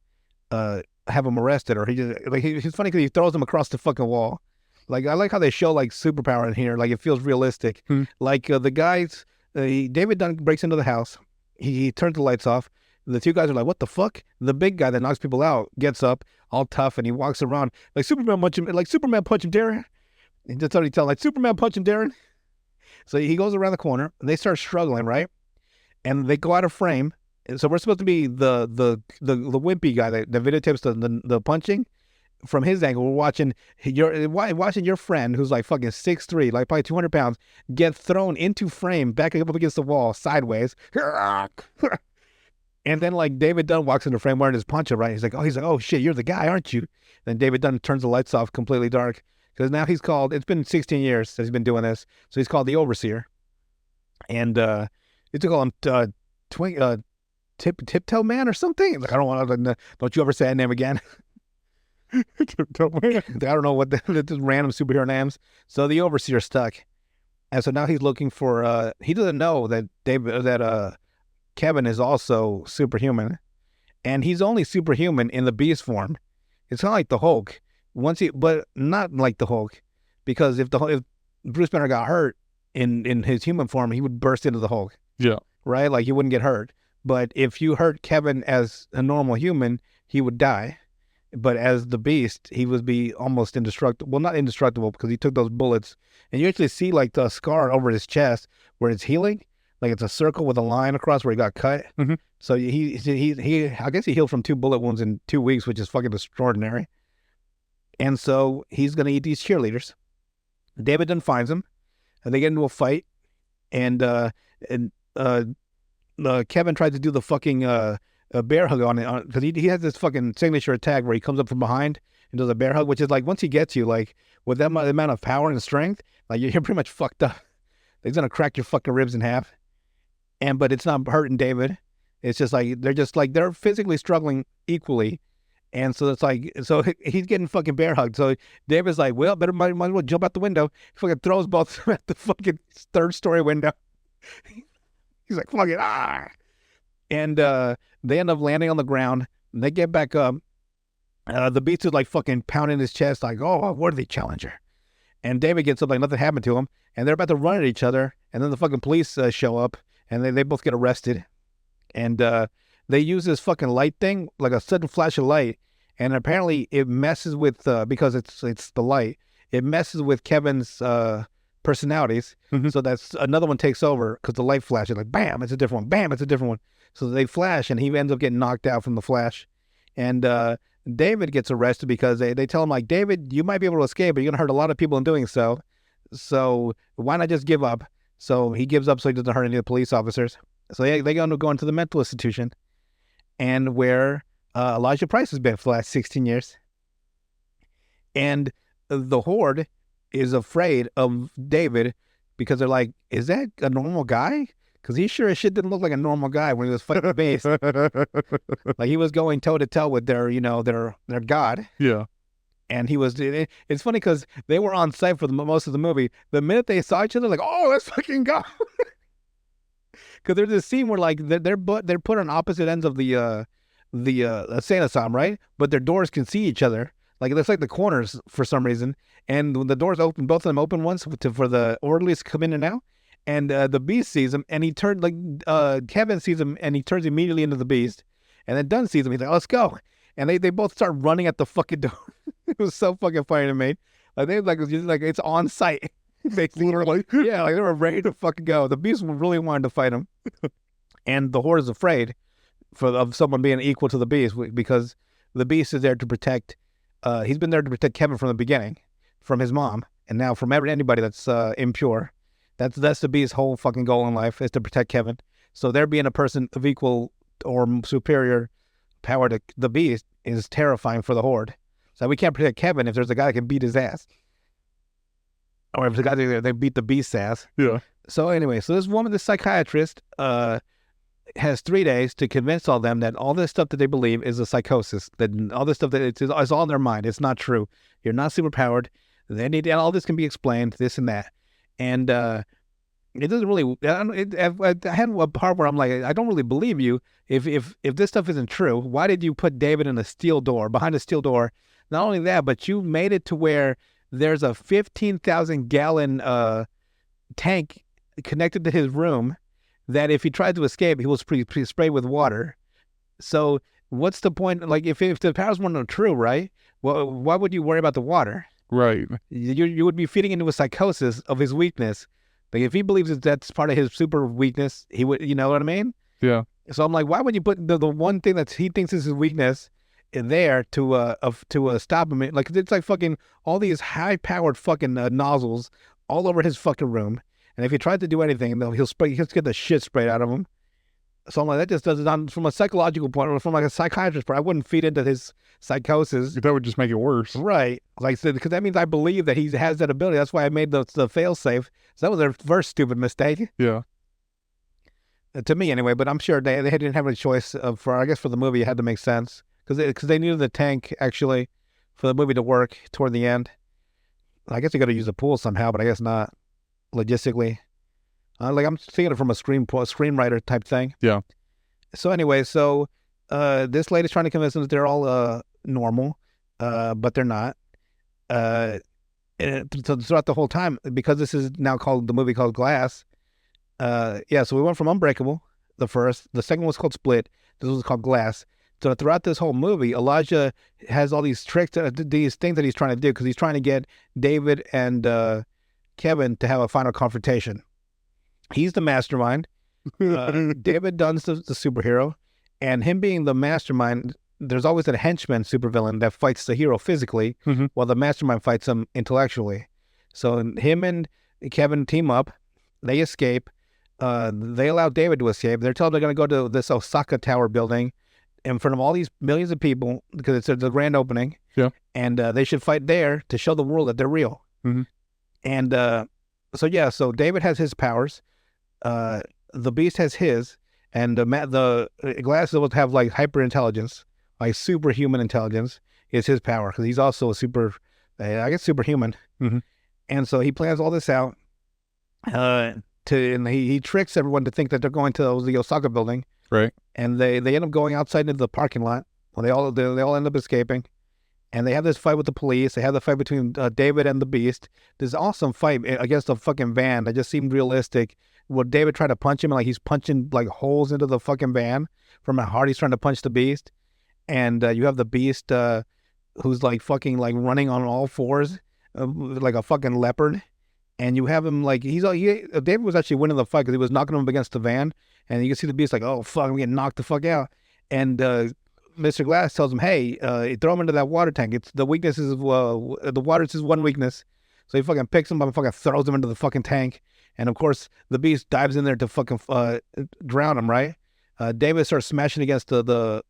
have him arrested, or he's funny because he throws him across the fucking wall. Like I like how they show like superpower in here, like it feels realistic. Like the guys, David Dunn breaks into the house, he turns the lights off. The 2 guys are like, what the fuck? The big guy that knocks people out gets up, all tough, and he walks around like Superman punch him, Darren. And that's what he tells, like Superman punch him, Darren. So he goes around the corner, and they start struggling, right? And they go out of frame. And so we're supposed to be the wimpy guy that videotapes the punching. From his angle, we're watching your friend, who's like fucking 6'3", like probably 200 pounds, get thrown into frame, backing up against the wall sideways. And then like David Dunn walks into frame wearing his poncho, right? He's like, oh shit, you're the guy, aren't you? Then David Dunn turns the lights off, completely dark. Because now it's been 16 years since he's been doing this. So he's called the Overseer. And you to call him Tiptoe Man or something. Like, I don't want to, don't you ever say that name again. Tiptoe Man. I don't know what the random superhero names. So the Overseer stuck. And so now he's looking for, he doesn't know that Kevin is also superhuman. And he's only superhuman in the beast form. It's kind of like the Hulk. But not like the Hulk, because if Bruce Banner got hurt, in his human form, he would burst into the Hulk, Yeah. right? Like he wouldn't get hurt. But if you hurt Kevin as a normal human, he would die. But as the Beast, he would be almost indestructible. Well, not indestructible because he took those bullets. And you actually see like the scar over his chest where it's healing. Like it's a circle with a line across where he got cut. Mhm. So he I guess he healed from 2 bullet wounds in 2 weeks, which is fucking extraordinary. And so he's gonna eat these cheerleaders. David then finds him, and they get into a fight. And and uh, Kevin tried to do the fucking bear hug on it because he has this fucking signature attack where he comes up from behind and does a bear hug, which is like once he gets you, like with that amount of power and strength, like you're pretty much fucked up. He's gonna crack your fucking ribs in half. But it's not hurting David. It's just like they're physically struggling equally. And so it's like, so he's getting fucking bear hugged. So David's like, well, might as well jump out the window. He fucking throws both at the fucking 3rd-story window. He's like, fuck it, ah. And they end up landing on the ground. And they get back up. The Beast is like fucking pounding his chest, like, oh, a worthy challenger. And David gets up like nothing happened to him. And they're about to run at each other. And then the fucking police show up. And they both get arrested. And they use this fucking light thing, like a sudden flash of light. And apparently it messes with, because it's the light, it messes with Kevin's personalities. Mhm. So that's another one takes over because the light flashes, like, bam, it's a different one. Bam, it's a different one. So they flash and he ends up getting knocked out from the flash. And David gets arrested because they tell him, like, David, you might be able to escape, but you're going to hurt a lot of people in doing so. So why not just give up? So he gives up so he doesn't hurt any of the police officers. So they go into the mental institution, and where Elijah Price has been for the last 16 years. And the Horde is afraid of David because they're like, is that a normal guy? Because he sure as shit didn't look like a normal guy when he was fighting the base. Like he was going toe to toe with their god. Yeah. And he was, it's funny because they were on site for most of the movie. The minute they saw each other, like, oh, let's fucking go. Because there's this scene where like they're put on opposite ends of the insane asylum, right? But their doors can see each other. Like it looks like the corners for some reason. And when the doors open, both of them open once for the orderlies to come in and out. And the Beast sees him, and he turned Kevin sees him, and he turns immediately into the Beast. And then Dunn sees him. He's like, let's go. And they both start running at the fucking door. It was so fucking funny to me. Like they it's on site. They literally, yeah, like they were ready to fucking go. The Beast really wanted to fight him, and the Horde is afraid of someone being equal to the Beast because the Beast is there to protect. He's been there to protect Kevin from the beginning, from his mom, and now from anybody that's impure. That's the Beast's whole fucking goal in life is to protect Kevin. So there being a person of equal or superior power to the Beast is terrifying for the Horde. So we can't protect Kevin if there's a guy that can beat his ass. Or if the guy they beat the Beast's ass. Yeah. So anyway, so this woman, this psychiatrist, has 3 days to convince all them that all this stuff that they believe is a psychosis. That all this stuff that it's all in their mind. It's not true. You're not superpowered. They need all this can be explained. This and that. And it doesn't really. I had a part where I'm like, I don't really believe you. If this stuff isn't true, why did you put David in a steel door behind a steel door? Not only that, but you made it to where there's a 15,000 gallon tank connected to his room that if he tried to escape, he was sprayed with water. So what's the point? Like if the powers weren't true, right? Well, why would you worry about the water? Right. You would be feeding into a psychosis of his weakness. Like if he believes that that's part of his super weakness, he would, you know what I mean? Yeah. So I'm like, why would you put the one thing that he thinks is his weakness in there to stop him? Like it's like fucking all these high powered fucking nozzles all over his fucking room. And if he tries to do anything, he'll get the shit sprayed out of him. So I'm like, that just does it on from a psychological point, or from like a psychiatrist point. I wouldn't feed into his psychosis. That would just make it worse. Right. Like I said, because that means I believe that he has that ability. That's why I made the fail safe. So that was their first stupid mistake. Yeah. To me anyway, but I'm sure they didn't have any choice I guess for the movie it had to make sense. Because they needed the tank actually for the movie to work toward the end. I guess they got to use the pool somehow, but I guess not logistically. Like I'm thinking it from a screenwriter type thing. Yeah. So anyway, this lady's trying to convince them that they're all normal, but they're not. So throughout the whole time, because this is now called the movie called Glass. Yeah, so we went from Unbreakable, the first. The second was called Split. This was called Glass. So throughout this whole movie, Elijah has all these tricks, these things that he's trying to do because he's trying to get David and Kevin to have a final confrontation. He's the mastermind. David Dunn's the superhero, and him being the mastermind, there's always a henchman supervillain that fights the hero physically, Mhm. while the mastermind fights him intellectually. So him and Kevin team up. They escape. They allow David to escape. They're told they're going to go to this Osaka Tower building in front of all these millions of people because it's the grand opening. Yeah. And they should fight there to show the world that they're real. Mhm. And so David has his powers. The Beast has his, and the Glass is able to have like hyper intelligence, like superhuman intelligence is his power because he's also a I guess superhuman. Mhm. And so he plans all this out. And he tricks everyone to think that they're going to the Osaka building, Right. and they end up going outside into the parking lot. Well, they all end up escaping, and they have this fight with the police. They have the fight between David and the Beast. This awesome fight against a fucking van that just seemed realistic. Where David tried to punch him, and like he's punching like holes into the fucking van from how hard he's trying to punch the Beast, and you have the Beast who's like fucking like running on all fours, like a fucking leopard. And you have him like David was actually winning the fight because he was knocking him up against the van, and you can see the Beast like, oh fuck, I'm getting knocked the fuck out. And Mr. Glass tells him, hey, throw him into that water tank. It's the weakness is the water is his one weakness. So he fucking picks him up and fucking throws him into the fucking tank. And of course, the Beast dives in there to fucking drown him. Right? David starts smashing against the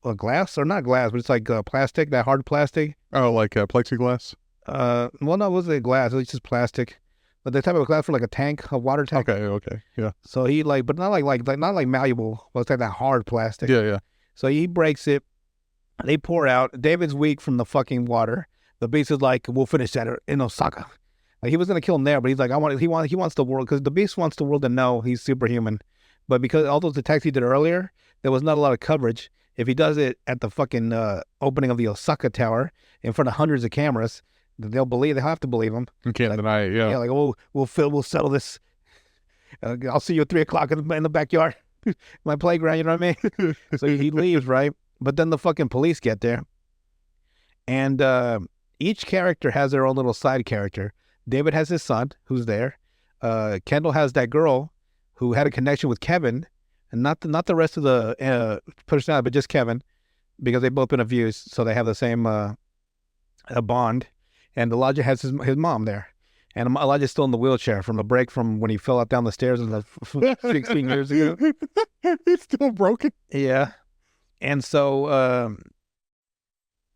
glass, or not glass, but it's like plastic, that hard plastic. Oh, like plexiglass. Well, no, it wasn't glass. It was just plastic, but the type of glass for like a tank, a water tank. Okay. Yeah. So he but not not like malleable. Well, it's like that hard plastic. Yeah. So he breaks it. They pour out. David's weak from the fucking water. The Beast is like, we'll finish that in Osaka. Like he was gonna kill him there, but he's like, he wants the world because the Beast wants the world to know he's superhuman. But because all those attacks he did earlier, there was not a lot of coverage. If he does it at the fucking opening of the Osaka Tower in front of hundreds of cameras, they'll have to believe him. You can't deny it. Yeah, Yeah. like, oh, we'll settle this. I'll see you at 3:00 in the backyard, my playground. You know what I mean? So he leaves, right? But then the fucking police get there, and each character has their own little side character. David has his son, who's there. Kendall has that girl who had a connection with Kevin, and not the rest of the personality, but just Kevin, because they've both been abused, so they have the same bond. And Elijah has his mom there. And Elijah's still in the wheelchair from the break from when he fell out down the stairs 16 years ago. He's still broken. Yeah. And so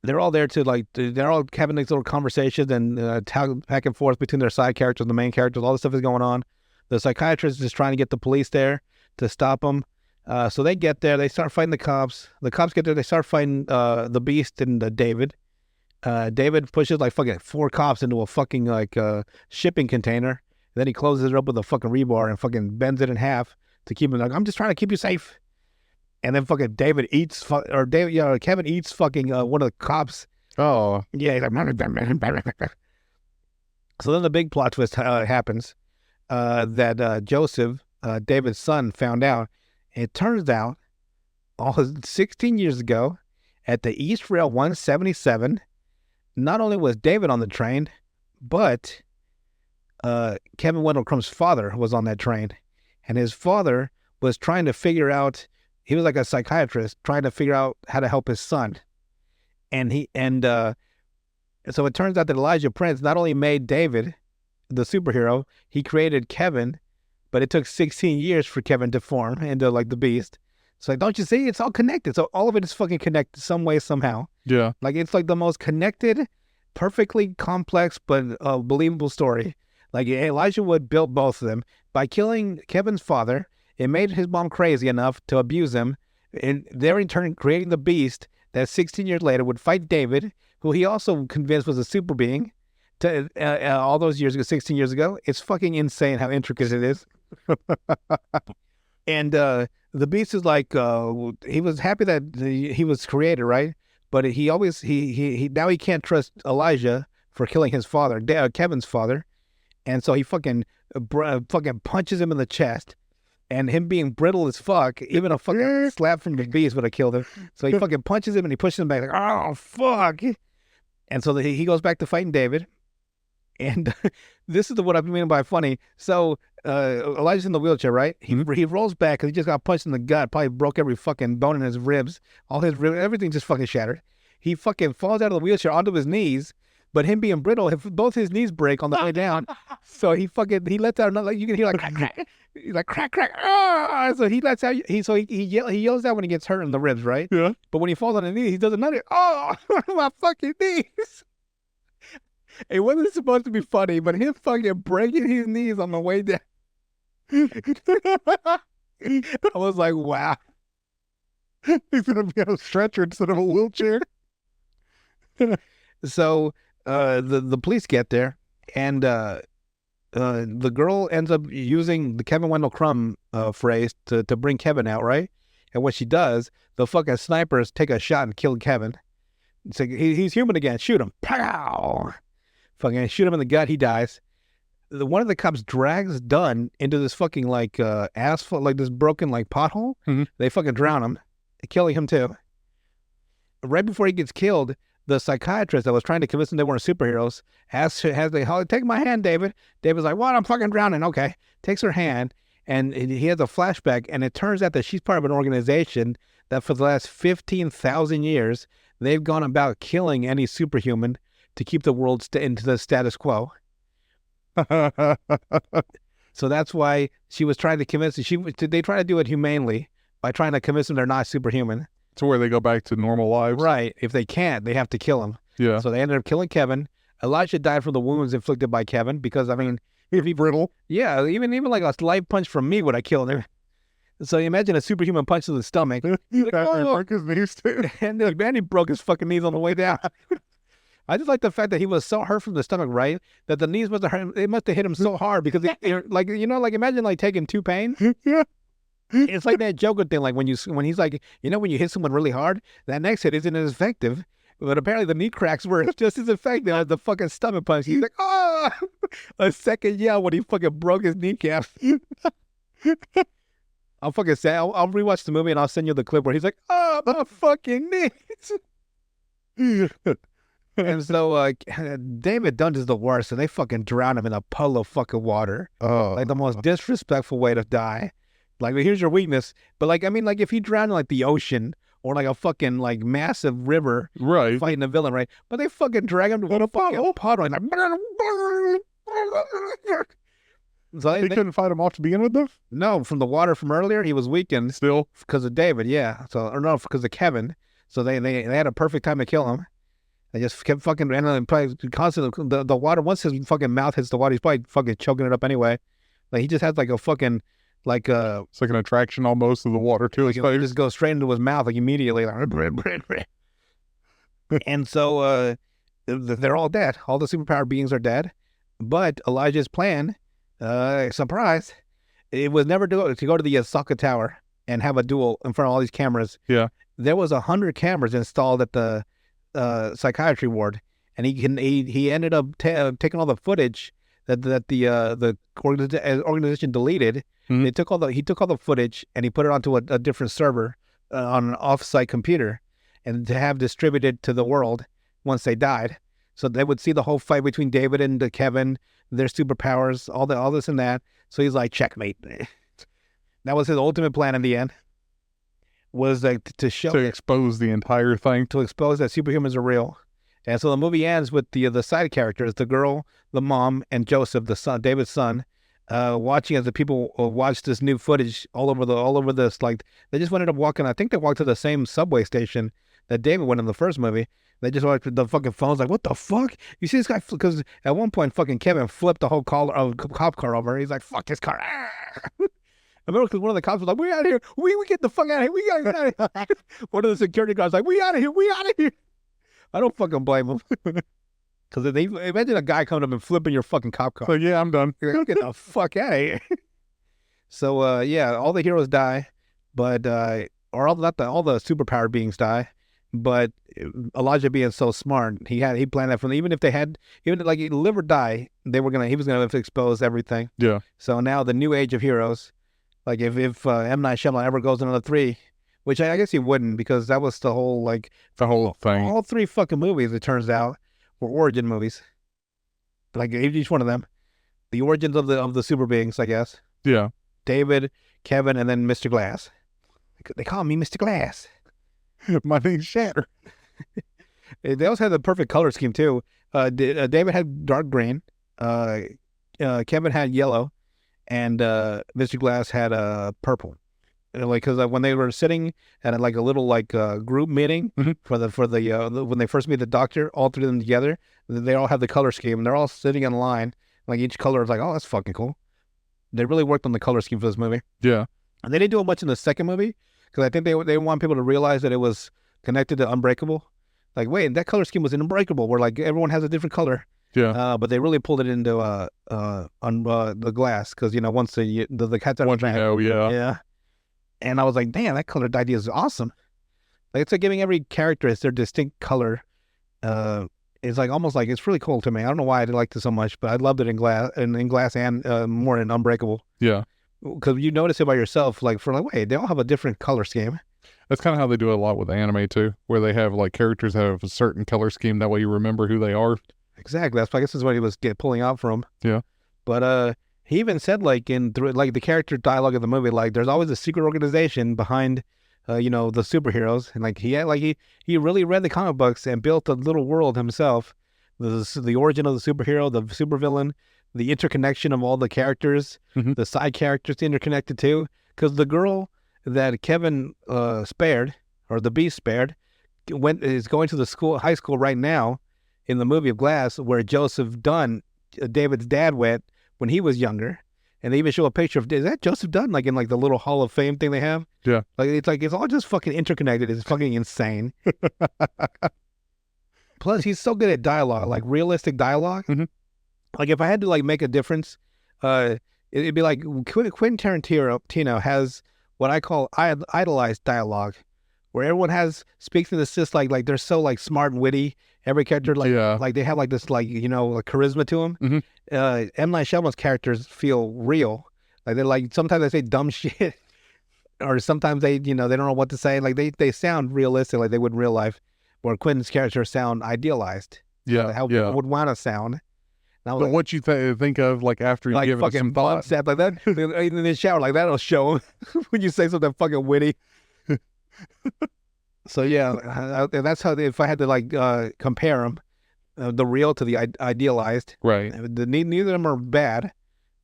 they're all there they're all having these little conversations and talk back and forth between their side characters, the main characters. All this stuff is going on. The psychiatrist is just trying to get the police there to stop them. So they get there. They start fighting the cops. The cops get there. They start fighting the Beast and David. David pushes like fucking 4 cops into a fucking like shipping container. And then he closes it up with a fucking rebar and fucking bends it in half to keep him like, I'm just trying to keep you safe. And then fucking Kevin eats fucking one of the cops. Oh. Yeah, he's like, so then the big plot twist happens that Joseph, David's son, found out. It turns out, 16 years ago, at the East Rail 177, not only was David on the train, but Kevin Wendell Crumb's father was on that train. And his father was trying to figure out, he was like a psychiatrist, trying to figure out how to help his son. And so it turns out that Elijah Prince not only made David the superhero, he created Kevin, but it took 16 years for Kevin to form into like the Beast. So like, don't you see? It's all connected. So all of it is fucking connected some way, somehow. Yeah. Like it's like the most connected, perfectly complex, but believable story. Like Elijah Wood built both of them. By killing Kevin's father, it made his mom crazy enough to abuse him. And they're in turn creating the Beast that 16 years later would fight David, who he also convinced was a super being to all those years ago, 16 years ago. It's fucking insane how intricate it is. And the Beast is like, he was happy that he was created, right? but he always he now he can't trust Elijah for killing his father, Kevin's father, and so he fucking punches him in the chest. And him being brittle as fuck, even a fucking slap from the beast would have killed him. So he fucking punches him and he pushes him back like, oh fuck. And so he goes back to fighting David. And this is what I mean by funny. So Elijah's in the wheelchair, right? He rolls back because he just got punched in the gut. Probably broke every fucking bone in his ribs. All his ribs, everything just fucking shattered. He fucking falls out of the wheelchair onto his knees. But him being brittle, both his knees break on the way down. So he lets out another, like you can hear like crack, crack. He's like crack, crack. Ah! So he lets out. He yells out when he gets hurt in the ribs, right? Yeah. But when he falls on his knees, he does another. Oh, my fucking knees! It wasn't supposed to be funny, but him fucking breaking his knees on the way down. I was like, wow. He's gonna be on a stretcher instead of a wheelchair. So the police get there, and the girl ends up using the Kevin Wendell Crumb phrase to bring Kevin out, right? And what she does, the fucking snipers take a shot and kill Kevin. It's like, he's human again. Shoot him. Pow! Fucking shoot him in the gut. He dies. One of the cops drags Dunn into this fucking like asphalt, like this broken like pothole. They fucking drown him, killing him too. Right before he gets killed, the psychiatrist that was trying to convince him they weren't superheroes has they take my hand, David. David's like, what? I'm fucking drowning. Okay. Takes her hand, and he has a flashback, and it turns out that she's part of an organization that for the last 15,000 years, they've gone about killing any superhuman to keep the world into the status quo. So that's why she was trying to convince they try to do it humanely by trying to convince them they're not superhuman. To where they go back to normal lives. Right. If they can't, they have to kill him. Yeah. So they ended up killing Kevin. Elijah died from the wounds inflicted by Kevin because, I mean, if he brittle. Yeah, even like a live punch from me would have killed him. So you imagine a superhuman punch to the stomach. Like, broke his knees too. And like, man, he broke his fucking knees on the way down. I just like the fact that he was so hurt from the stomach, right? That the knees must have hurt him. It must have hit him so hard because, like, you know, like imagine like taking 2 pains. Yeah. It's like that Joker thing, like when he's like, you know, when you hit someone really hard, that next hit isn't as effective. But apparently the knee cracks were just as effective as the fucking stomach punch. He's like, oh, a second yell when he fucking broke his kneecap. I'll fucking say, I'll rewatch the movie and I'll send you the clip where he's like, oh, my fucking knees. And so David Dunn is the worst, and they fucking drown him in a puddle of fucking water. Oh. Like the most disrespectful way to die. Like, here's your weakness. But like, I mean, like if he drowned in like the ocean or like a fucking like massive river, right, fighting a villain, right? But they fucking drag him to a fucking puddle and like, so they couldn't fight him off to begin with, though. No, from the water from earlier, he was weakened still because of David. Yeah, so or no, because of Kevin. So they had a perfect time to kill him. They just kept fucking and probably constantly the water. Once his fucking mouth hits the water, he's probably fucking choking it up anyway. Like he just has like a fucking. Like it's like an attraction almost of the water too. Like it just goes straight into his mouth like immediately. Like, and so they're all dead. All the superpowered beings are dead. But Elijah's plan, surprise, it was never to go to the Asaka Tower and have a duel in front of all these cameras. Yeah, there was 100 cameras installed at the psychiatry ward, and he ended up taking all the footage that the organization deleted. Mm-hmm. He took all the footage and he put it onto a different server on an off-site computer, and to have distributed to the world once they died, so they would see the whole fight between David and Kevin, their superpowers, all this and that. So he's like, checkmate. That was his ultimate plan in the end. Was like to expose the entire thing, to expose that superhumans are real. And so the movie ends with the side characters, the girl, the mom, and Joseph, the son, David's son. Watching as the people watch this new footage all over this, like they just ended up walking. I think they walked to the same subway station that David went in the first movie. They just walked the fucking phones, like, what the fuck? You see this guy? Because at one point, fucking Kevin flipped the whole cop car over. He's like, fuck his car. I remember because one of the cops was like, we out of here. We get the fuck out of here. We gotta get out of here. One of the security guards like, we out of here. We out of here. I don't fucking blame him. Because they imagine a guy coming up and flipping your fucking cop car. So yeah, I'm done. Get the fuck out of here. So yeah, all the heroes die, but or all the superpowered beings die, But Elijah being so smart, he planned that from even if they had even like live or die, he was gonna expose everything. Yeah. So now the new age of heroes, like if M Night Shyamalan ever goes another three, which I guess he wouldn't because that was the whole like The whole thing. all three fucking movies. It turns out were origin movies, like each one of them, the origins of the super beings, I guess. Yeah. David, Kevin, and then Mr. Glass. They call me Mr. Glass. My name's Shatter. They also had the perfect color scheme too. David had dark green, Kevin had yellow, and Mr. Glass had purple. Like because when they were sitting at like a little like group meeting for the when they first meet the doctor, all three of them together, they all have the color scheme and they're all sitting in line. Like each color is like, oh, that's fucking cool. They really worked on the color scheme for this movie. Yeah. And they didn't do it much in the second movie because I think they want people to realize that it was connected to Unbreakable. Like, wait, that color scheme was in Unbreakable, where like everyone has a different color. Yeah. But they really pulled it into the Glass because once the cat's out of the bag. Yeah. Yeah. And I was like, damn, that color idea is awesome. Like it's like giving every character their distinct color. It's like almost like it's really cool to me. I don't know why I liked it so much, but I loved it in Glass and more in Unbreakable. Yeah. Because you notice it by yourself, like wait, they all have a different color scheme. That's kind of how they do it a lot with anime too, where they have like characters that have a certain color scheme. That way you remember who they are. Exactly. I guess is what he was pulling out from. Yeah. But he even said like through the character dialogue of the movie, like there's always a secret organization behind, the superheroes, and like he really read the comic books and built a little world himself. The origin of the superhero, the supervillain, the interconnection of all the characters, the side characters interconnected too. Because the girl that Kevin spared, or the Beast spared, is going to the high school right now in the movie of Glass, where Joseph Dunn, David's dad, went when he was younger. And they even show a picture is that Joseph Dunn, like in like the little Hall of Fame thing they have? Yeah. Like it's all just fucking interconnected. It's fucking insane. Plus, he's so good at dialogue, like realistic dialogue. Like if I had to like make a difference, it'd be like Quentin Tarantino has what I call idolized dialogue, where everyone speaks in this like they're so like smart and witty. Every character like they have like this like like charisma to them. M. Night Shyamalan's characters feel real. Like they're like sometimes they say dumb shit, or sometimes they they don't know what to say. Like they sound realistic, like they would in real life. Where Quentin's characters sound idealized. Yeah. How I would want to sound. But like, what you think of like after you like give it fucking some thought, like that in the shower, like that'll show when you say something fucking witty. So yeah, that's how if I had to like compare them, the real to the idealized. right? Neither of them are bad;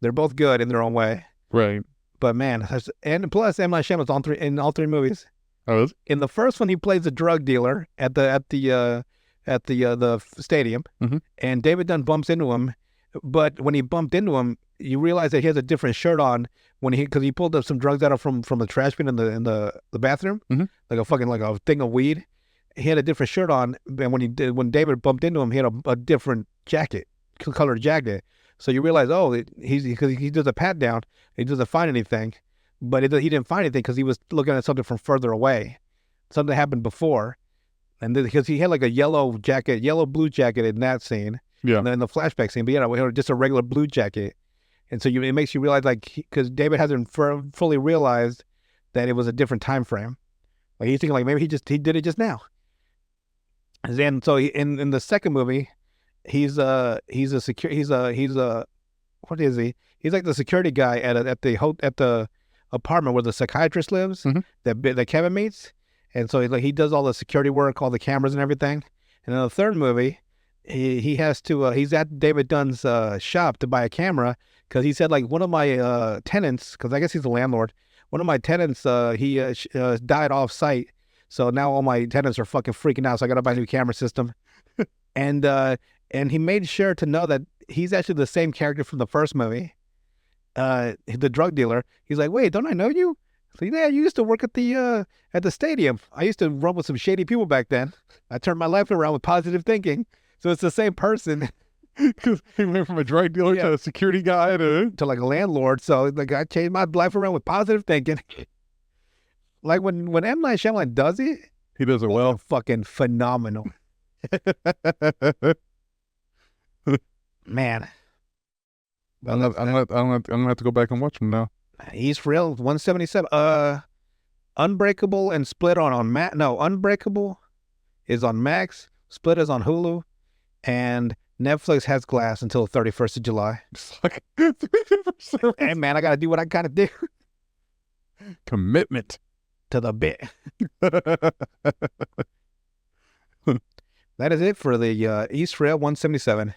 they're both good in their own way. Right. But man, and plus M. Night Shyamalan's in all three movies. Oh, in the first one, he plays a drug dealer at the stadium, and David Dunn bumps into him. But when he bumped into him, you realize that he has a different shirt on because he pulled up some drugs out from the trash bin in the bathroom, like a thing of weed. He had a different shirt on, and when David bumped into him, he had a different colored jacket. So you realize, because he does a pat down, he doesn't find anything, but he didn't find anything because he was looking at something from further away. Something happened before, and because he had like a yellow blue jacket in that scene. Yeah. And then the flashback scene, but just a regular blue jacket. And so it makes you realize, like, because David hasn't fully realized that it was a different time frame. Like he's thinking, like maybe he did it just now. And then so in the second movie, he's what is he? He's like the security guy at the apartment where the psychiatrist lives that Kevin meets. And so he does all the security work, all the cameras and everything. And in the third movie, he has to he's at David Dunn's shop to buy a camera because he said like one of my tenants, because I guess he's the landlord, one of my tenants he died off site, so now all my tenants are fucking freaking out, so I gotta buy a new camera system. and he made sure to know that he's actually the same character from the first movie, the drug dealer. He's like, wait, don't I know you? So yeah, you used to work at the stadium. I used to run with some shady people back then. I turned my life around with positive thinking. So it's the same person. Because he went from a drug dealer to a security guy to like a landlord. So the guy changed my life around with positive thinking. Like when M. Night Shyamalan does it, He does it well. Fucking phenomenal. Man. I'm gonna have to go back and watch them now. He's real. 177. Unbreakable and Split on Max. No, Unbreakable is on Max. Split is on Hulu, and Netflix has Glass until 31st of July. It's like Hey man, I gotta do what I gotta do commitment. to the bit. That is it for the East Rail 177.